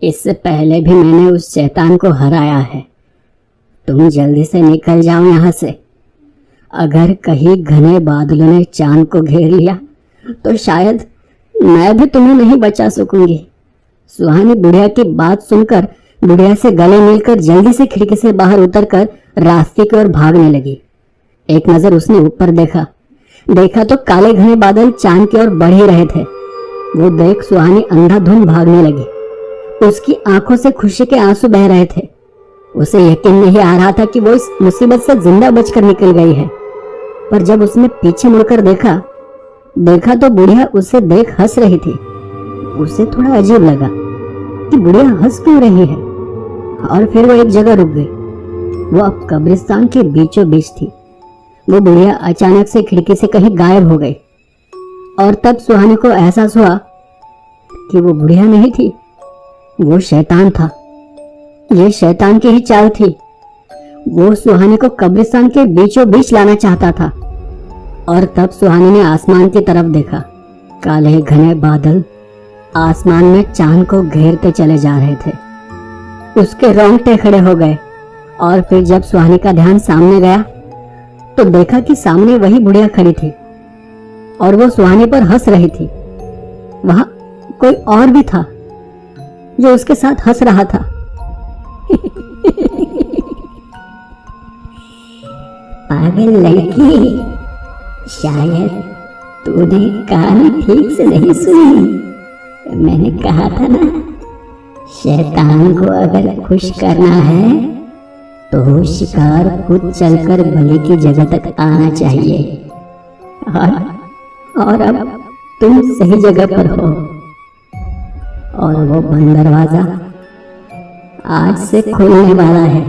इससे पहले भी मैंने उस शैतान को हराया है। तुम जल्दी से निकल जाओ यहाँ से। अगर कहीं घने बादलों ने चांद को घेर लिया तो शायद मैं भी तुम्हें नहीं बचा सकूंगी। सुहानी बुढ़िया की बात सुनकर बुढ़िया से गले मिलकर जल्दी से खिड़की से बाहर उतरकर रास्ते की ओर भागने लगी। एक नजर उसने ऊपर देखा तो काले घने बादल चांद की ओर बढ़ ही रहे थे। वो देख सुहानी अंधाधुंध भागने लगी। उसकी आंखों से खुशी के आंसू बह रहे थे। उसे यकीन नहीं आ रहा था कि वो इस मुसीबत से जिंदा बचकर निकल गई है। पर जब उसने पीछे मुड़कर देखा तो बुढ़िया उसे देख हंस रही थी। उसे थोड़ा अजीब लगा कि बुढ़िया हंस क्यों रही है, और फिर वो एक जगह रुक गई। वो अब कब्रिस्तान के बीचों बीच थी। वो बुढ़िया अचानक से खिड़की से कहीं गायब हो गई, और तब सुहानी को एहसास हुआ कि वो बुढ़िया नहीं थी, वो शैतान था। ये शैतान की ही चाल थी। वो सुहानी को कब्रिस्तान के बीचों बीच लाना चाहता था। और तब सुहानी ने आसमान की तरफ देखा। काले घने बादल आसमान में चांद को घेरते चले जा रहे थे। उसके रोंगटे खड़े हो गए, और फिर जब सुहानी का ध्यान सामने गया तो देखा कि सामने वही बुढ़िया खड़ी थी, और वो सुहानी पर हंस रही थी। वहां कोई और भी था जो उसके साथ हंस रहा था। पागल लड़की, शायद तूने कहानी ठीक से नहीं सुनी। मैंने कहा था ना, शैतान को अगर खुश करना है तो शिकार खुद चलकर बलि की जगह तक आना चाहिए। और अब तुम सही जगह पर हो। और वो बंद दरवाजा आज से खुलने वाला है।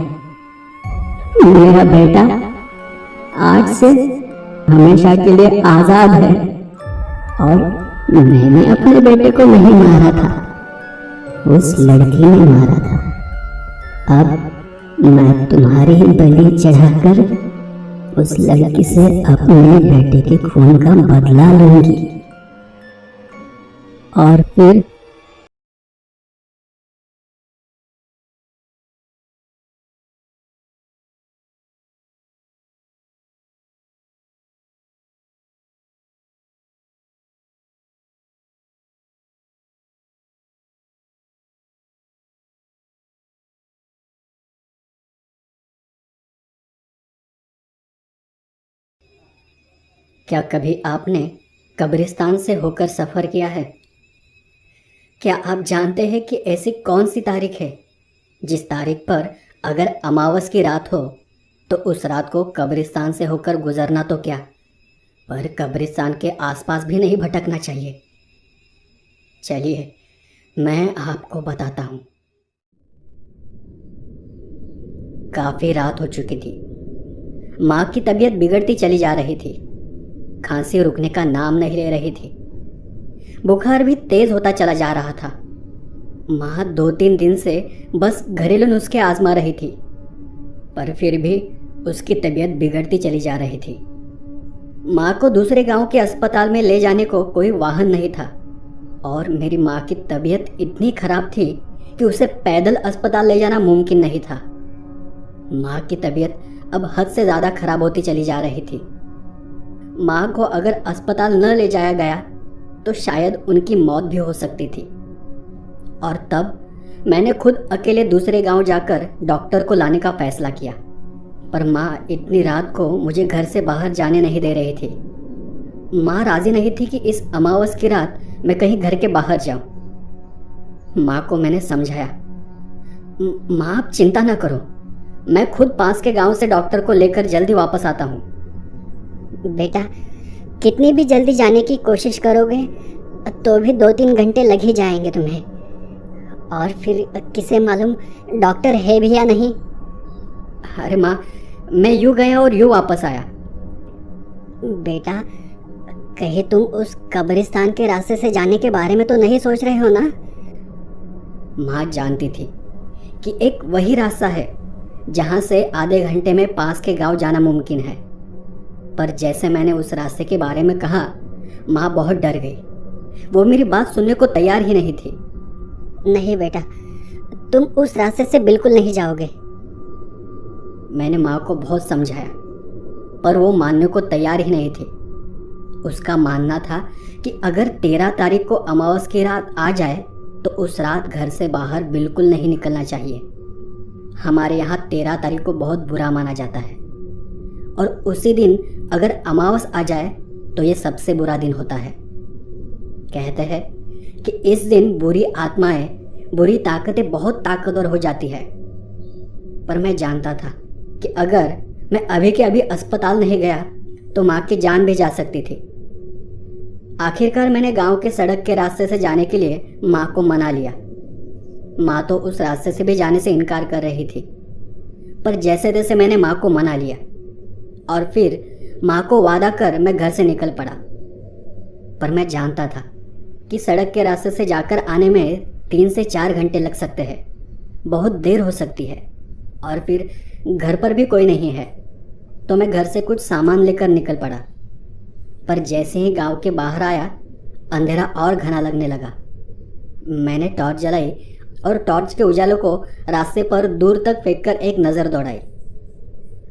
मेरा बेटा आज से हमेशा के लिए आजाद है। और मैंने अपने बेटे को नहीं मारा था, उस लड़की ने मारा था। अब मैं तुम्हारी बलि चढ़ाकर उस लड़की से अपने बेटे के खून का बदला लूंगी। और फिर क्या कभी आपने कब्रिस्तान से होकर सफ़र किया है? क्या आप जानते हैं कि ऐसी कौन सी तारीख है जिस तारीख पर अगर अमावस की रात हो तो उस रात को कब्रिस्तान से होकर गुजरना तो क्या, पर कब्रिस्तान के आसपास भी नहीं भटकना चाहिए। चलिए मैं आपको बताता हूँ। काफ़ी रात हो चुकी थी। माँ की तबीयत बिगड़ती चली जा रही थी। खांसी रुकने का नाम नहीं ले रही थी। बुखार भी तेज होता चला जा रहा था। माँ 2-3 दिन से बस घरेलू नुस्खे आजमा रही थी, पर फिर भी उसकी तबीयत बिगड़ती चली जा रही थी। माँ को दूसरे गांव के अस्पताल में ले जाने को कोई वाहन नहीं था, और मेरी माँ की तबीयत इतनी खराब थी कि उसे पैदल अस्पताल ले जाना मुमकिन नहीं था। माँ की तबीयत अब हद से ज़्यादा खराब होती चली जा रही थी। माँ को अगर अस्पताल न ले जाया गया तो शायद उनकी मौत भी हो सकती थी। और तब मैंने खुद अकेले दूसरे गांव जाकर डॉक्टर को लाने का फैसला किया, पर माँ इतनी रात को मुझे घर से बाहर जाने नहीं दे रही थी। माँ राजी नहीं थी कि इस अमावस की रात मैं कहीं घर के बाहर जाऊं। माँ को मैंने समझाया, माँ आप चिंता ना करो, मैं खुद पास के गांव से डॉक्टर को लेकर जल्दी वापस आता हूँ। बेटा, कितनी भी जल्दी जाने की कोशिश करोगे तो भी 2-3 घंटे लग ही जाएंगे तुम्हें, और फिर किसे मालूम डॉक्टर है भी या नहीं। अरे माँ, मैं यूँ गया और यूँ वापस आया। बेटा, कहीं तुम उस कब्रिस्तान के रास्ते से जाने के बारे में तो नहीं सोच रहे हो ना? माँ जानती थी कि एक वही रास्ता है जहाँ से आधे घंटे में पास के गांव जाना मुमकिन है, पर जैसे मैंने उस रास्ते के बारे में कहा, माँ बहुत डर गई। वो मेरी बात सुनने को तैयार ही नहीं थी। नहीं बेटा, तुम उस रास्ते से बिल्कुल नहीं जाओगे। मैंने माँ को बहुत समझाया, पर वो मानने को तैयार ही नहीं थी। उसका मानना था कि अगर 13 तारीख को अमावस की रात आ जाए तो उस रात घर से बाहर बिल्कुल नहीं निकलना चाहिए। हमारे यहाँ 13 तारीख को बहुत बुरा माना जाता है, और उसी दिन अगर अमावस आ जाए तो ये सबसे बुरा दिन होता है। कहते हैं कि इस दिन बुरी आत्माएं, बुरी ताकतें बहुत ताकतवर हो जाती है। पर मैं जानता था कि अगर मैं अभी के अभी अस्पताल नहीं गया तो माँ की जान भी जा सकती थी। आखिरकार मैंने गांव के सड़क के रास्ते से जाने के लिए माँ को मना लिया। माँ तो उस रास्ते से भी जाने से इनकार कर रही थी, पर जैसे तैसे मैंने माँ को मना लिया और फिर माँ को वादा कर मैं घर से निकल पड़ा। पर मैं जानता था कि सड़क के रास्ते से जाकर आने में 3 से 4 घंटे लग सकते हैं, बहुत देर हो सकती है, और फिर घर पर भी कोई नहीं है। तो मैं घर से कुछ सामान लेकर निकल पड़ा। पर जैसे ही गांव के बाहर आया, अंधेरा और घना लगने लगा। मैंने टॉर्च जलाई और टॉर्च के उजालों को रास्ते पर दूर तक फेंककर एक नज़र दौड़ाई।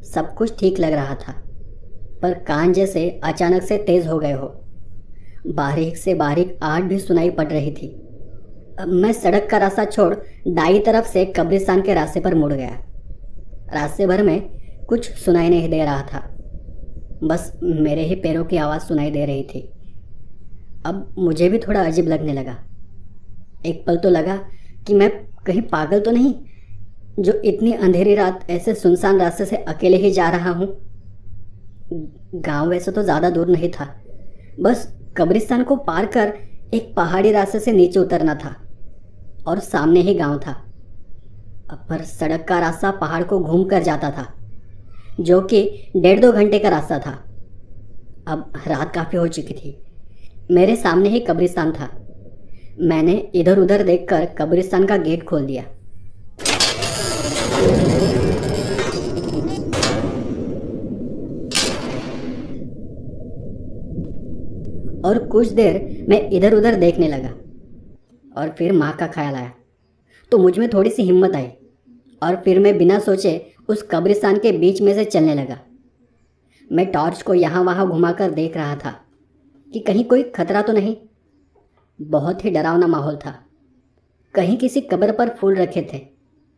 सब कुछ ठीक लग रहा था, पर कान जैसे अचानक से तेज हो गए हो। बारीक से बारीक आहट भी सुनाई पड़ रही थी। अब मैं सड़क का रास्ता छोड़ दाईं तरफ से कब्रिस्तान के रास्ते पर मुड़ गया। रास्ते भर में कुछ सुनाई नहीं दे रहा था, बस मेरे ही पैरों की आवाज़ सुनाई दे रही थी। अब मुझे भी थोड़ा अजीब लगने लगा। एक पल तो लगा कि मैं कहीं पागल तो नहीं, जो इतनी अंधेरी रात ऐसे सुनसान रास्ते से अकेले ही जा रहा हूँ। गांव वैसे तो ज़्यादा दूर नहीं था, बस कब्रिस्तान को पार कर एक पहाड़ी रास्ते से नीचे उतरना था और सामने ही गांव था। पर सड़क का रास्ता पहाड़ को घूम कर जाता था, जो कि 1.5-2 घंटे का रास्ता था। अब रात काफ़ी हो चुकी थी। मेरे सामने ही कब्रिस्तान था। मैंने इधर उधर देखकर कब्रिस्तान का गेट खोल दिया। और कुछ देर मैं इधर उधर देखने लगा, और फिर माँ का ख्याल आया तो मुझ में थोड़ी सी हिम्मत आई, और फिर मैं बिना सोचे उस कब्रिस्तान के बीच में से चलने लगा। मैं टॉर्च को यहाँ वहाँ घुमाकर देख रहा था कि कहीं कोई खतरा तो नहीं। बहुत ही डरावना माहौल था। कहीं किसी कब्र पर फूल रखे थे,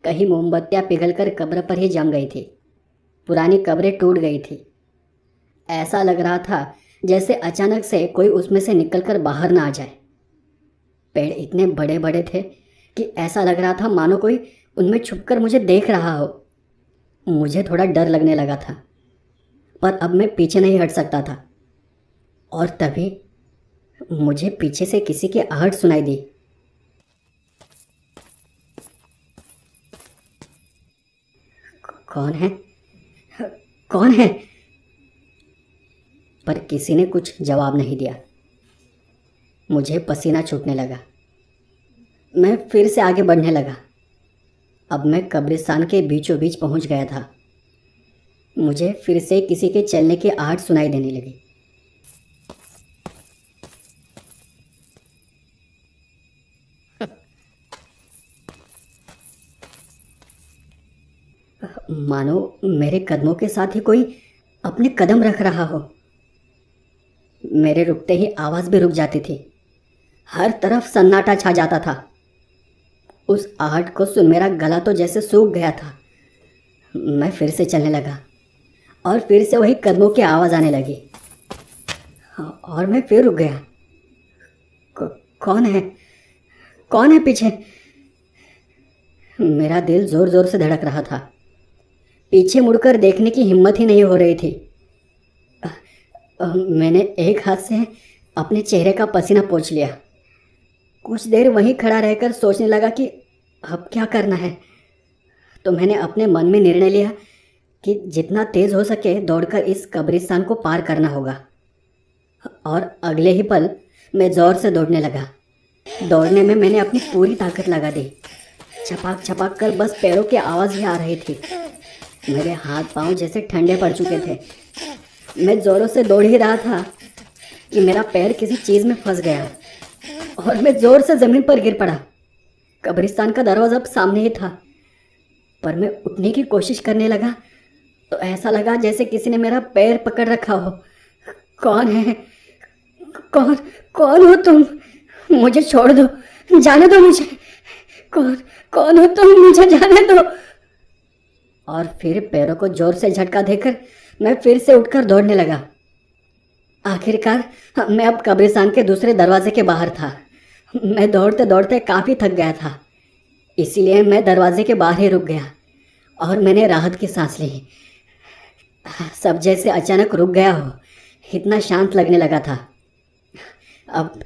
कहीं मोमबत्तियाँ पिघलकर कब्र पर ही जम गई थी, पुरानी कब्रें टूट गई थी। ऐसा लग रहा था जैसे अचानक से कोई उसमें से निकलकर बाहर ना आ जाए। पेड़ इतने बड़े बड़े थे कि ऐसा लग रहा था मानो कोई उनमें छुपकर मुझे देख रहा हो। मुझे थोड़ा डर लगने लगा था, पर अब मैं पीछे नहीं हट सकता था। और तभी मुझे पीछे से किसी की आहट सुनाई दी। कौन है? कौन है? पर किसी ने कुछ जवाब नहीं दिया। मुझे पसीना छूटने लगा। मैं फिर से आगे बढ़ने लगा। अब मैं कब्रिस्तान के बीचों बीच पहुंच गया था। मुझे फिर से किसी के चलने की आहट सुनाई देने लगी। मानो मेरे कदमों के साथ ही कोई अपने कदम रख रहा हो। मेरे रुकते ही आवाज़ भी रुक जाती थी। हर तरफ सन्नाटा छा जाता था। उस आहट को सुन मेरा गला तो जैसे सूख गया था। मैं फिर से चलने लगा और फिर से वही कदमों की आवाज़ आने लगी, और मैं फिर रुक गया। कौन है? कौन है पीछे? मेरा दिल ज़ोर ज़ोर से धड़क रहा था। पीछे मुड़कर देखने की हिम्मत ही नहीं हो रही थी। मैंने एक हाथ से अपने चेहरे का पसीना पोंछ लिया। कुछ देर वहीं खड़ा रहकर सोचने लगा कि अब क्या करना है। तो मैंने अपने मन में निर्णय लिया कि जितना तेज़ हो सके दौड़कर इस कब्रिस्तान को पार करना होगा। और अगले ही पल मैं ज़ोर से दौड़ने लगा। दौड़ने में मैंने अपनी पूरी ताकत लगा दी। छपाक छपाक कर बस पैरों की आवाज़ ही आ रही थी। मेरे हाथ पांव जैसे ठंडे पड़ चुके थे। मैं ज़ोरों से दौड़ ही रहा था कि मेरा पैर किसी चीज़ में फंस गया और मैं ज़ोर से ज़मीन पर गिर पड़ा। कब्रिस्तान का दरवाज़ा अब सामने ही था, पर मैं उठने की कोशिश करने लगा तो ऐसा लगा जैसे किसी ने मेरा पैर पकड़ रखा हो। कौन है? कौन कौन हो तुम? मुझे छोड़ दो, जाने दो मुझे। कौन कौन हो तुम? मुझे जाने दो। और फिर पैरों को जोर से झटका देकर मैं फिर से उठकर दौड़ने लगा। आखिरकार मैं अब कब्रिस्तान के दूसरे दरवाजे के बाहर था। मैं दौड़ते दौड़ते काफ़ी थक गया था, इसीलिए मैं दरवाजे के बाहर ही रुक गया और मैंने राहत की सांस ली। सब जैसे अचानक रुक गया हो, इतना शांत लगने लगा था। अब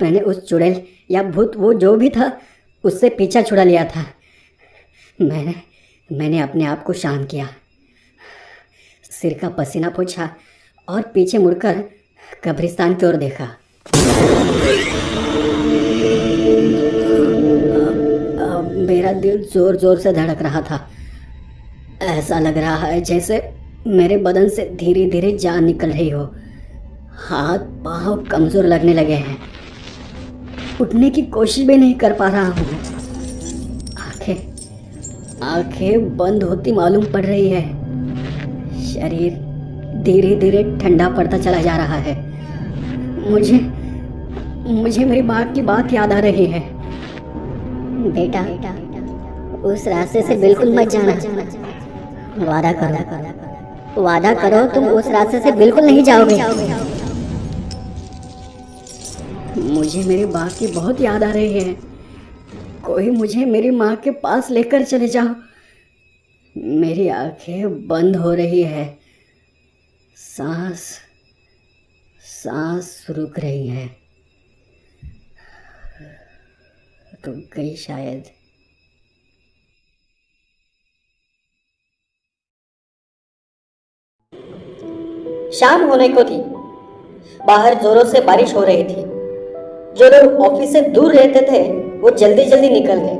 मैंने उस चुड़ैल या भूत, वो जो भी था, उससे पीछा छुड़ा लिया था। मैंने अपने आप को शांत किया, सिर का पसीना पोंछा और पीछे मुड़कर कब्रिस्तान की ओर देखा। अब मेरा दिल जोर जोर से धड़क रहा था। ऐसा लग रहा है जैसे मेरे बदन से धीरे धीरे जान निकल रही हो। हाथ पाँव कमज़ोर लगने लगे हैं, उठने की कोशिश भी नहीं कर पा रहा हूँ। आंखें बंद होती मालूम पड़ रही है। शरीर धीरे धीरे ठंडा पड़ता चला जा रहा है। मुझे मेरी माँ की बात याद आ रही है। बेटा, उस रास्ते से बिल्कुल मत जाना। वादा करो तुम उस रास्ते से बिल्कुल नहीं जाओगे। मुझे मेरी माँ की बहुत याद आ रही है। कोई मुझे मेरी माँ के पास लेकर चले जाओ। मेरी आंखें बंद हो रही है, सांस रुक रही है, रुक गई शायद। शाम होने को थी। बाहर जोरों से बारिश हो रही थी। जो लोग ऑफिस से दूर रहते थे वो जल्दी जल्दी निकल गए,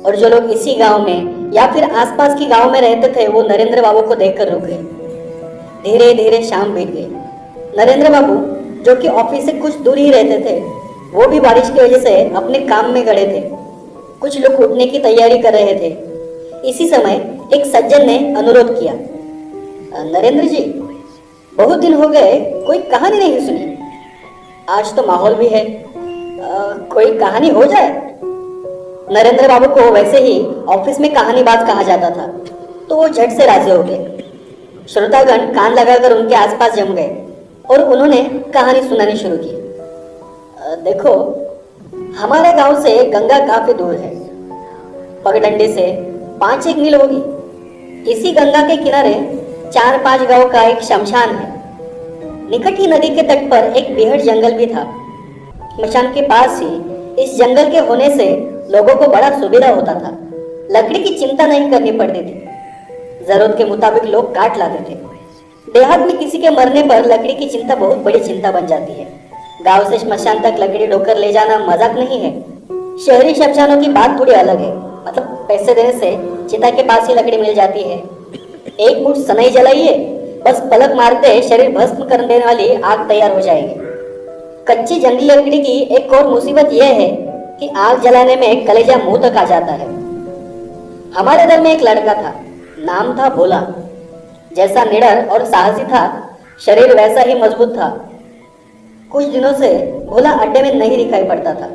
और जो लोग इसी गांव में या फिर आसपास की गांव में रहते थे वो नरेंद्र बाबू को देखकर रुक गए। धीरे धीरे शाम बीत गई। नरेंद्र बाबू, जो कि ऑफिस से कुछ दूर ही रहते थे, वो भी बारिश की वजह से अपने काम में गड़े थे। कुछ लोग उठने की तैयारी कर रहे थे। इसी समय एक सज्जन ने अनुरोध किया, नरेंद्र जी, बहुत दिन हो गए, कोई कहानी नहीं सुनी। आज तो माहौल भी है, कोई कहानी हो जाए। नरेंद्र बाबू को वैसे ही ऑफिस में कहानीबाज कहा जाता था, तो वो झट से राजी हो गए। श्रोतागण कान लगाकर उनके आसपास जम गए और उन्होंने कहानी सुनानी शुरू की। देखो, हमारे गांव से गंगा काफी दूर है, पगडंडी से 5-1 मील होगी। इसी गंगा के किनारे 4-5 गांव का एक शमशान है। निकट ही नदी के तट पर एक बेहद जंगल भी था। शमशान के पास ही इस जंगल के होने से लोगों को बड़ा सुविधा होता था। लकड़ी की चिंता नहीं करनी पड़ती थी, जरूरत के मुताबिक लोग काट लाते थे। देहात में किसी के मरने पर लकड़ी की चिंता बहुत बड़ी चिंता बन जाती है। गांव से श्मशान तक लकड़ी ढोकर ले जाना मजाक नहीं है। शहरी शमशानों की बात थोड़ी अलग है, मतलब पैसे देने से चिता के पास ही लकड़ी मिल जाती है। एक मुठ सनई जलाइए, बस पलक मारते शरीर भस्म कर देने वाली आग तैयार हो जाएगी। कच्ची जंगली लकड़ी की एक और मुसीबत यह है कि आग जलाने में कलेजा मुंह तक आ जाता है। हमारे दल में एक लड़का था, नाम था भोला। जैसा निडर और साहसी था, शरीर वैसा ही मजबूत था। कुछ दिनों से भोला अड्डे में नहीं दिखाई पड़ता था।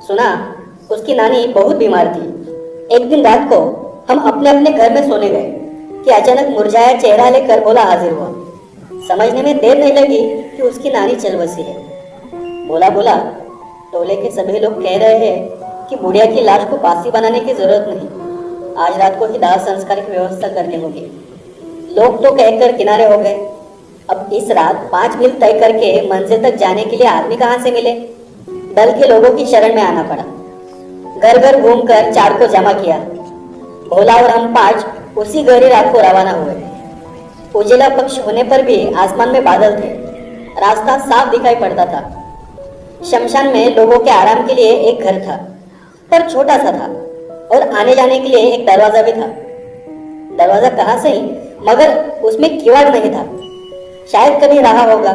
सुना उसकी नानी बहुत बीमार थी। एक दिन रात को हम अपने अपने घर में सोने गए कि अचानक मुरझाया चेहरा लेकर भोला हाजिर हुआ। समझने में देर नहीं लगी कि उसकी नानी चल बसी है। भोला बोला, टोले के सभी लोग कह रहे हैं कि बुढ़िया की लाश को पासी बनाने की जरूरत नहीं, आज रात को ही दाह संस्कार की व्यवस्था करनी होगी। लोग तो कहकर किनारे हो गए। अब इस रात 5 मील तय करके मंजिल तक जाने के लिए आदमी कहाँ से मिले? दल के लोगों की शरण में आना पड़ा। घर घर घूमकर 4 को जमा किया। भोला और हम 5 उसी गहरी रात को रवाना हुए। उजेला पक्ष होने पर भी आसमान में बादल थे, रास्ता साफ दिखाई पड़ता था। शमशान में लोगों के आराम के लिए एक घर था, पर छोटा सा था, और आने जाने के लिए एक दरवाजा भी था। दरवाजा कहाँ से ही, मगर उसमें किवाड़ नहीं था। शायद कभी रहा होगा।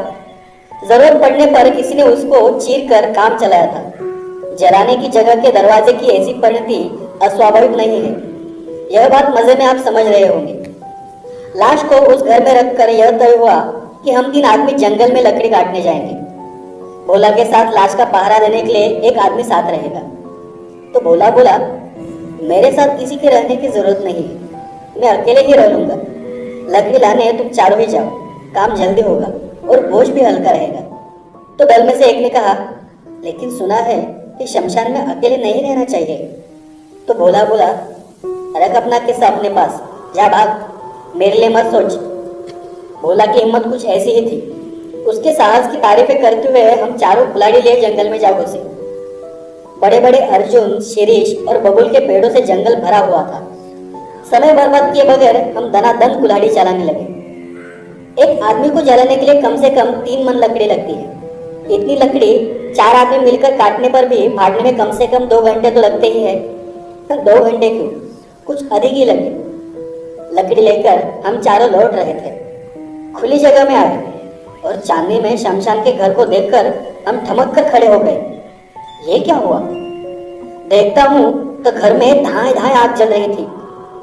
जरूरत पड़ने पर किसी ने उसको चीर कर काम चलाया था। जलाने की जगह के दरवाजे की ऐसी परिणति अस्वाभाविक नहीं है। यह बात मजे में आप समझ रहे होंगे। लाश को उस घर में रखकर यह तय हुआ कि हम 3 आदमी जंगल में लकड़ी काटने जाएंगे। भोला के साथ लाश का पहरा देने के लिए एक आदमी साथ रहेगा। तो भोला बोला, मेरे साथ किसी के रहने की जरूरत नहीं है, मैं अकेले ही रह लूंगा। लकड़ी लाने तुम चारों ही जाओ, काम जल्दी होगा और बोझ भी हल्का रहेगा। तो दल में से एक ने कहा, लेकिन सुना है कि शमशान में अकेले नहीं रहना चाहिए। तो भोला बोला, रख अपना किस्सा अपने पास, जा भाग, मेरे लिए मत सोच। भोला की हिम्मत कुछ ऐसी ही थी। उसके साहस की तारीफें करते हुए हम चारों कुल्हाड़ी लिए जंगल में जा घुसे। बड़े बड़े अर्जुन, शिरीष और बबुल के पेड़ों से जंगल भरा हुआ था। समय बर्बाद किए बगैर हम दनादन कुल्हाड़ी चलाने लगे। एक आदमी को जलाने के लिए कम से कम 3 मन लकड़ी लगती है। इतनी लकड़ी 4 आदमी मिलकर काटने पर भी फाड़ने में कम से कम 2 घंटे तो लगते ही है। 2 घंटे क्यों, कुछ अधिक ही लगे। लकड़ी लेकर हम चारों लौट रहे थे। खुली जगह में आए और चांदनी में शमशान के घर को देखकर हम ठमक कर खड़े हो गए। ये क्या हुआ? देखता हूँ तो घर में धाए धाए आग जल रही थी।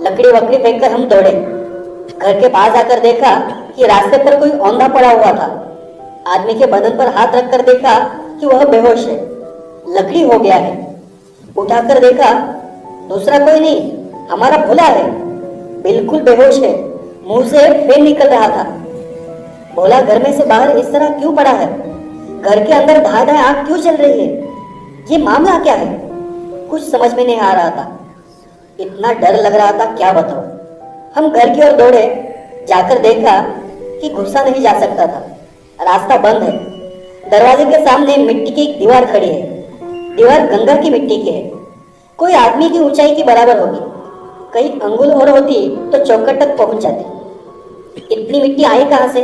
लकड़ी वकड़ी फेंककर हम दौड़े। घर के पास आकर देखा कि रास्ते पर कोई औंधा पड़ा हुआ था। आदमी के बदन पर हाथ रखकर देखा कि वह बेहोश है, लकड़ी हो गया है। उठाकर देखा, दूसरा कोई नहीं, हमारा भोला है, बिल्कुल बेहोश है, मुंह से फेन निकल रहा था। भोला घर में से बाहर इस तरह क्यों पड़ा है? घर के अंदर धाए धाए आग क्यों चल रही है? ये मामला क्या है? कुछ समझ में नहीं आ रहा था। इतना डर लग रहा था, क्या बताऊं। हम घर की ओर दौड़े, जाकर देखा कि घुसा नहीं जा सकता था, रास्ता बंद है। दरवाजे के सामने मिट्टी की एक दीवार खड़ी है। दीवार गंगा की मिट्टी की है, कोई आदमी की ऊंचाई के बराबर होगी। कई अंगुल और होती तो चौखट तक पहुंच जाती। इतनी मिट्टी आई कहां से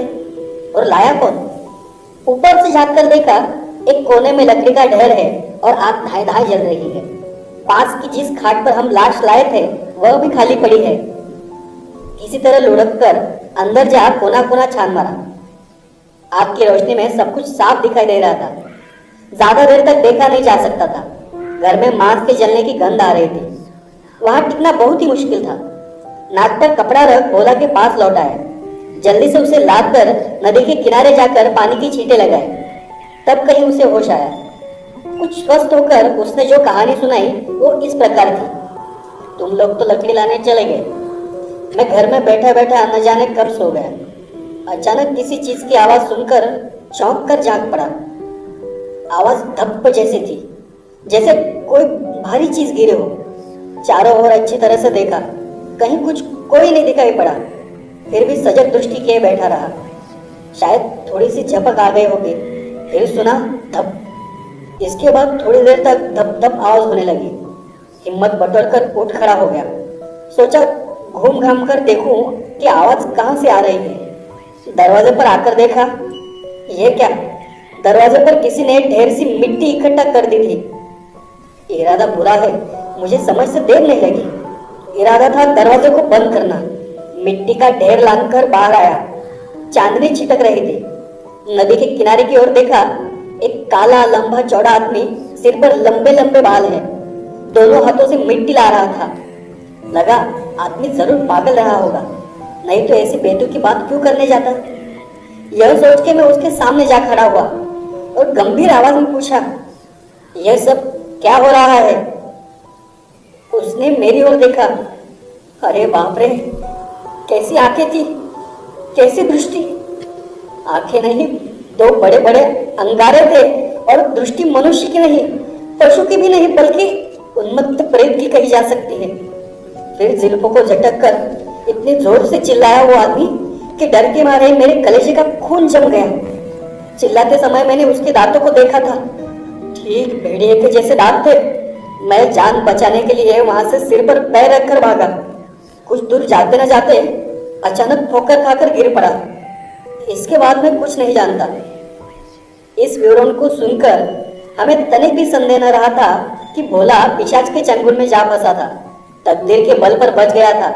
और लाया कौन? ऊपर से झांककर देखा, एक कोने में लकड़ी का ढेर है और आग धाए धाए जल रही है। पास की जिस खाट पर हम लाश लाए थे वह भी खाली पड़ी है। किसी तरह लुढ़क कर अंदर जा कोना कोना छान मारा। आग की रोशनी में सब कुछ साफ दिखाई दे रहा था। ज्यादा देर तक देखा नहीं जा सकता था। घर में मांस के जलने की गंध आ रही थी। वहां टिकना बहुत ही मुश्किल था। नाक पर कपड़ा रख भोला के पास लौट आया। जल्दी से उसे लाद कर नदी के किनारे जाकर पानी की छींटे लगाए। तब कहीं उसे होश आया। कुछ स्वस्थ होकर उसने जो कहानी सुनाई वो इस प्रकार थी। तुम लोग तो लकड़ी लाने चले गए, मैं घर में बैठा बैठा न जाने कब सो गया। अचानक किसी चीज की आवाज सुनकर चौंक कर जाग पड़ा। आवाज धप्प जैसी थी, जैसे कोई भारी चीज गिरे हो। चारों ओर अच्छी तरह से देखा, कहीं कुछ कोई नहीं दिखाई पड़ा। फिर भी सजग दृष्टि किए बैठा रहा। शायद थोड़ी सी झपक आ गई होगी। फिर सुना धप। इसके बाद थोड़ी देर तक धप धप आवाज होने लगी। हिम्मत बटोरकर उठ खड़ा हो गया। सोचा घूम घाम कर देखूं कि आवाज कहां से आ रही है। दरवाजे पर आकर देखा, ये क्या? दरवाजे पर किसी ने ढेर सी मिट्टी इकट्ठा कर दी थी। इरादा बुरा है, मुझे समझ से देर नहीं लगी। इरादा था दरवाजे को बंद करना। मिट्टी का ढेर लांघकर बाहर आया। चांदनी छिटक रही थी। नदी के किनारे की ओर देखा, एक काला लंबा चौड़ा आदमी, सिर पर लंबे लंबे बाल हैं, दोनों हाथों से मिट्टी ला रहा था। लगा आदमी जरूर पागल रहा होगा, नहीं तो ऐसी बेतुकी बात क्यों करने जाता। यह सोच के मैं उसके सामने जा खड़ा हुआ और गंभीर आवाज में पूछा, यह सब क्या हो रहा है? उसने मेरी ओर देखा। अरे बाप रे, कैसी आंखें थी, कैसी दृष्टि। आंखें नहीं, 2 बड़े बड़े अंगारे थे और दृष्टि मनुष्य की नहीं, पशु की भी नहीं, बल्कि उन्मत्त प्रेत की कही जा सकती है। फिर जिल्फों को झटक कर इतने जोर से चिल्लाया वो आदमी कि डर के मारे मेरे कलेजे का खून जम गया। चिल्लाते समय मैंने उसके दांतों को देखा था, ठीक भेड़िए के जैसे दांत थे। मैं जान बचाने के लिए वहां से सिर पर पैर रखकर भागा। कुछ दूर जाते न जाते अचानक ठोकर खाकर गिर पड़ा। इसके बाद मैं कुछ नहीं जानता। इस विवरण को सुनकर हमें तनिक भी संदेह न रहा था कि भोला पिशाच के चंगुल में जा फंसा था, तकदीर के बल पर बच गया था।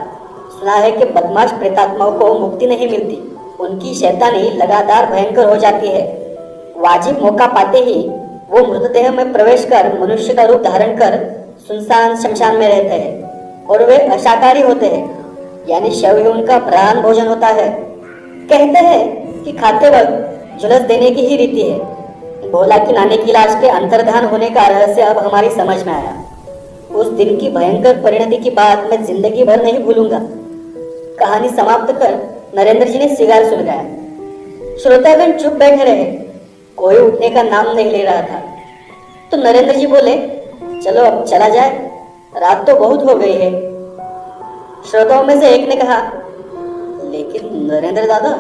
सुना है कि बदमाश प्रेतात्माओं को मुक्ति नहीं मिलती, उनकी शैतानी लगातार भयंकर हो जाती है। वाजिब मौका पाते ही वो मृतदेह में प्रवेश कर मनुष्य का रूप धारण कर सुनसान शमशान में रहते हैं और वे अशाकारी होते हैं। यानी शव ही उनका प्रधान भोजन होता है। कहते हैं कि खाते वक्त झुलस देने की ही रीति है। भोला की नानी की लाश के अंतर्धान होने का रहस्य अब हमारी समझ में आया। उस दिन की भयंकर परिणति की बात मैं जिंदगी भर नहीं भूलूंगा। कहानी समाप्त कर नरेंद्र जी ने सिगार सुलगाया। श्रोतागण चुप बैठे रहे, कोई उठने का नाम नहीं ले रहा था। तो नरेंद्र जी बोले, चलो अब चला जाए, रात तो बहुत हो गई है। श्रोताओं में से एक ने कहा, लेकिन नरेंद्र दादा,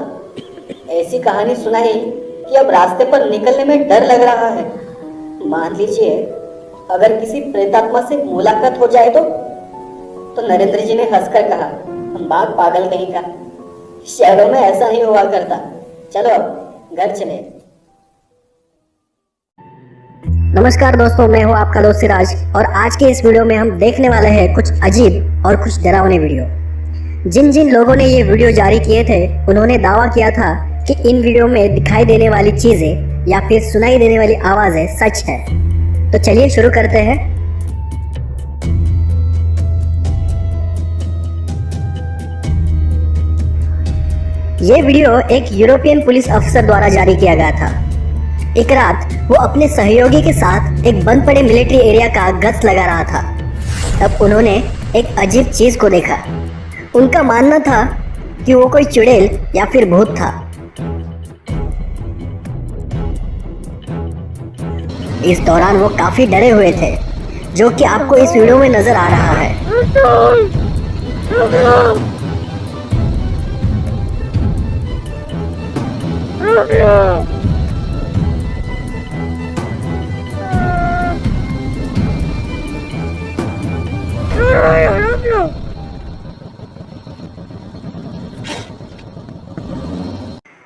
ऐसी कहानी सुनाई कि अब रास्ते पर निकलने में डर लग रहा है। मान लीजिए अगर किसी प्रेतात्मा से मुलाकात हो जाए तो नरेंद्र जी ने हंसकर कहा, बाग पागल कहीं का, शहरों में ऐसा नहीं हुआ करता। चलो अब घर चले। नमस्कार दोस्तों, मैं हूं आपका दोस्त सिराज और आज के इस वीडियो में हम देखने वाले हैं कुछ अजीब और कुछ डरावने वीडियो। जिन जिन लोगों ने ये वीडियो जारी किए थे उन्होंने दावा किया था कि इन वीडियो में दिखाई देने वाली चीजें या फिर सुनाई देने वाली आवाजें सच है। तो चलिए शुरू करते हैं। ये वीडियो एक यूरोपियन पुलिस अफसर द्वारा जारी किया गया था। एक रात वो अपने सहयोगी के साथ एक बंद पड़े मिलिट्री एरिया का गश्त लगा रहा था। तब उन्होंने एक अजीब चीज को देखा। उनका मानना था कि वो कोई चुड़ैल या फिर भूत था। इस दौरान वो काफी डरे हुए थे, जो कि आपको इस वीडियो में नजर आ रहा है।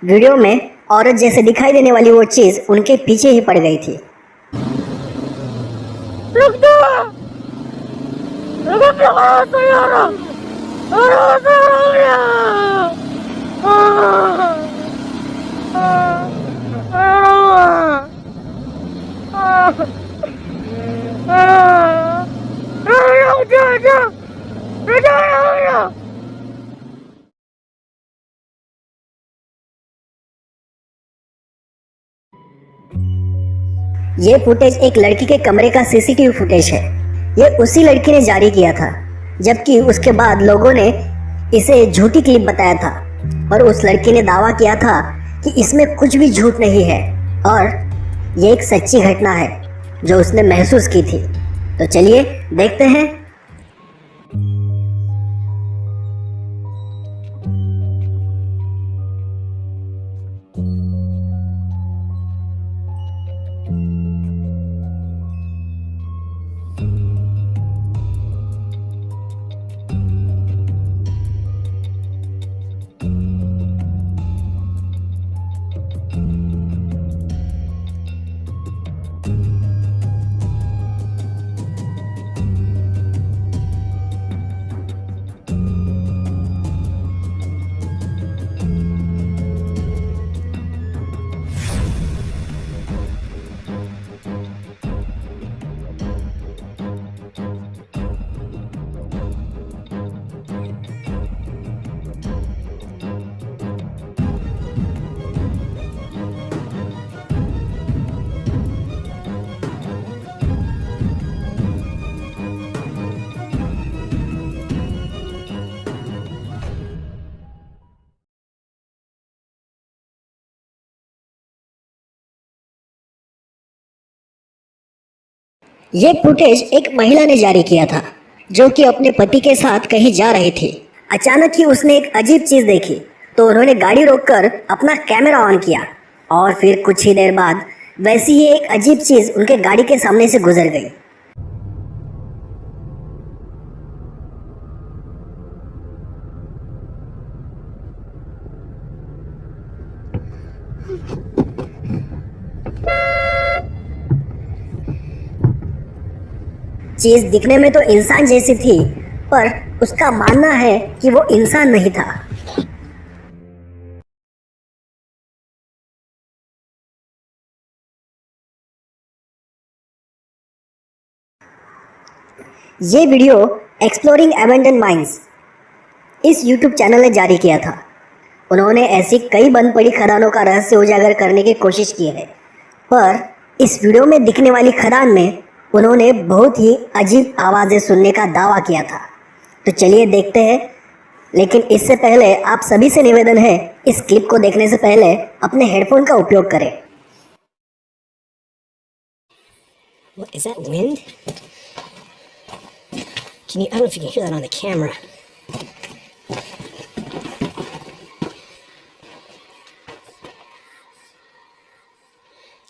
वीडियो में औरत जैसे दिखाई देने वाली वो चीज उनके पीछे ही पड़ गई थी। ये फुटेज एक लड़की के कमरे का सीसीटीवी फुटेज है। ये उसी लड़की ने जारी किया था, जबकि उसके बाद लोगों ने इसे झूठी क्लिप बताया था। और उस लड़की ने दावा किया था कि इसमें कुछ भी झूठ नहीं है और ये एक सच्ची घटना है जो उसने महसूस की थी। तो चलिए देखते हैं। ये फुटेज एक महिला ने जारी किया था, जो कि अपने पति के साथ कहीं जा रही थी। अचानक ही उसने एक अजीब चीज देखी, तो उन्होंने गाड़ी रोककर अपना कैमरा ऑन किया और फिर कुछ ही देर बाद वैसी ही एक अजीब चीज उनके गाड़ी के सामने से गुजर गई। चीज दिखने में तो इंसान जैसी थी, पर उसका मानना है कि वो इंसान नहीं था। ये वीडियो एक्सप्लोरिंग अबैंडन माइंस इस यूट्यूब चैनल ने जारी किया था। उन्होंने ऐसी कई बंद पड़ी खदानों का रहस्य उजागर करने की कोशिश की है, पर इस वीडियो में दिखने वाली खदान में उन्होंने बहुत ही अजीब आवाज़ें सुनने का दावा किया था। तो चलिए देखते हैं, लेकिन इससे पहले आप सभी से निवेदन है, इस क्लिप को देखने से पहले अपने हेडफोन का उपयोग करें। What is that, wind? I don't know if you can hear that on the camera.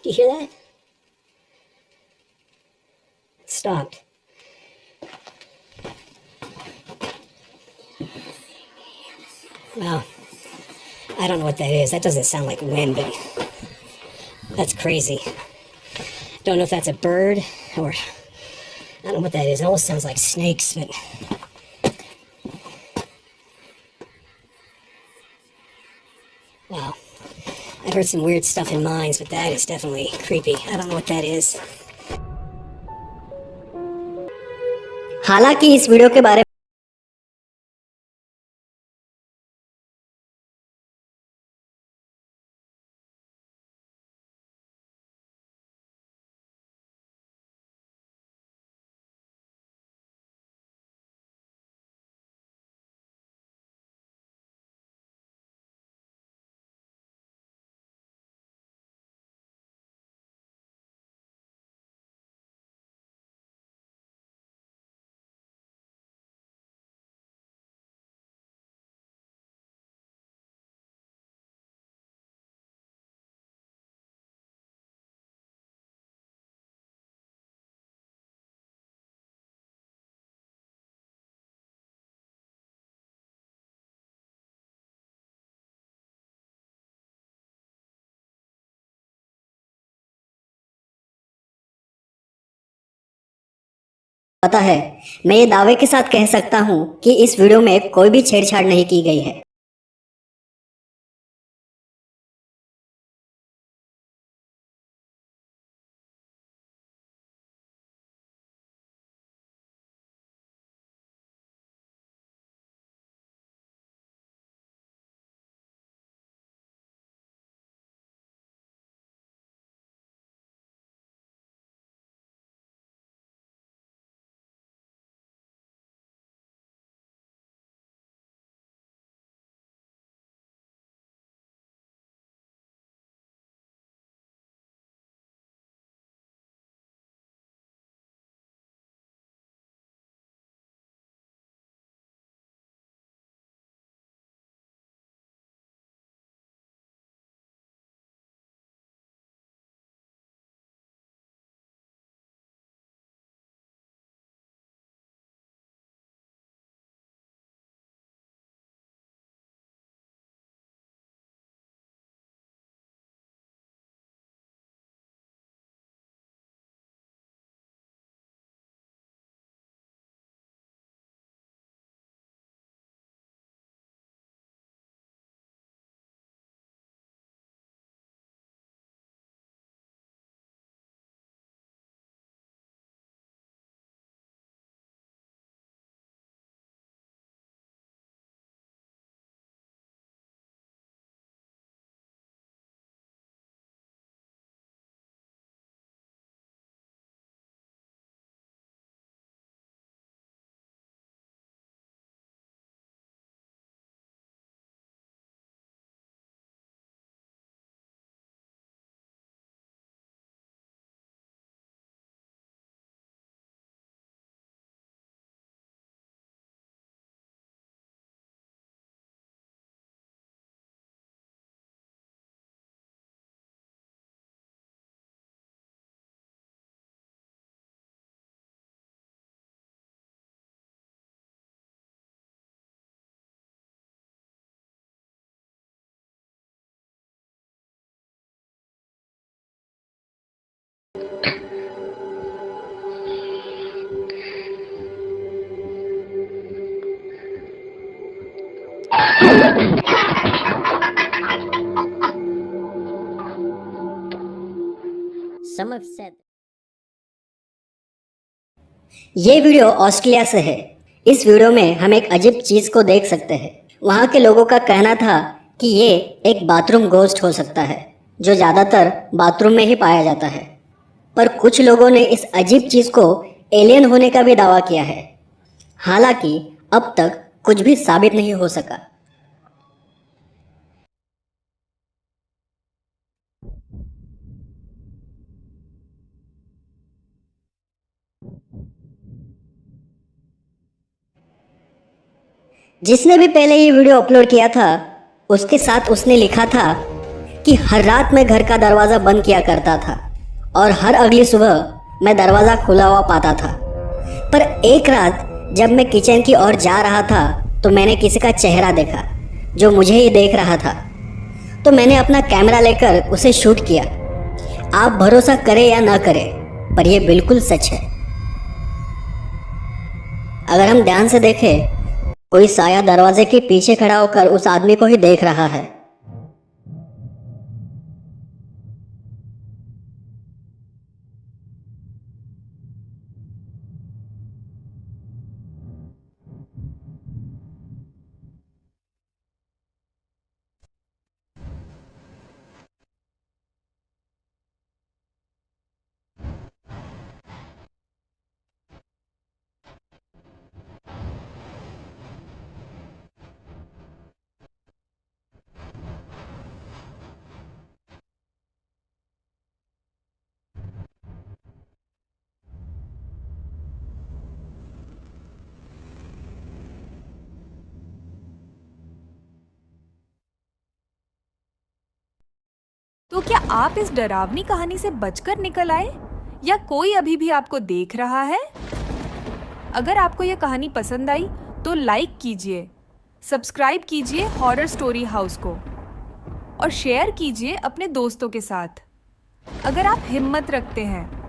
Do you hear that? It stopped. Well, I don't know what that is. That doesn't sound like wind, but that's crazy. Don't know if that's a bird or I don't know what that is. It almost sounds like snakes, but wow. I've heard some weird stuff in mines, but that is definitely creepy. I don't know what that is. हालांकि इस video के बारे में पता है, मैं ये दावे के साथ कह सकता हूँ कि इस वीडियो में कोई भी छेड़छाड़ नहीं की गई है। Some have said ये वीडियो ऑस्ट्रेलिया से है। इस वीडियो में हम एक अजीब चीज को देख सकते हैं। वहाँ के लोगों का कहना था कि ये एक बाथरूम घोस्ट हो सकता है, जो ज्यादातर बाथरूम में ही पाया जाता है। पर कुछ लोगों ने इस अजीब चीज को एलियन होने का भी दावा किया है। हालांकि अब तक कुछ भी साबित नहीं हो सका। जिसने भी पहले ये वीडियो अपलोड किया था, उसके साथ उसने लिखा था कि हर रात मैं घर का दरवाज़ा बंद किया करता था और हर अगली सुबह मैं दरवाज़ा खुला हुआ पाता था। पर एक रात जब मैं किचन की ओर जा रहा था तो मैंने किसी का चेहरा देखा जो मुझे ही देख रहा था। तो मैंने अपना कैमरा लेकर उसे शूट किया। आप भरोसा करें या ना करें, पर यह बिल्कुल सच है। अगर हम ध्यान से देखें, कोई साया दरवाजे के पीछे खड़ा होकर उस आदमी को ही देख रहा है। तो क्या आप इस डरावनी कहानी से बचकर निकल आए, या कोई अभी भी आपको देख रहा है? अगर आपको यह कहानी पसंद आई तो लाइक कीजिए, सब्सक्राइब कीजिए हॉरर स्टोरी हाउस को और शेयर कीजिए अपने दोस्तों के साथ। अगर आप हिम्मत रखते हैं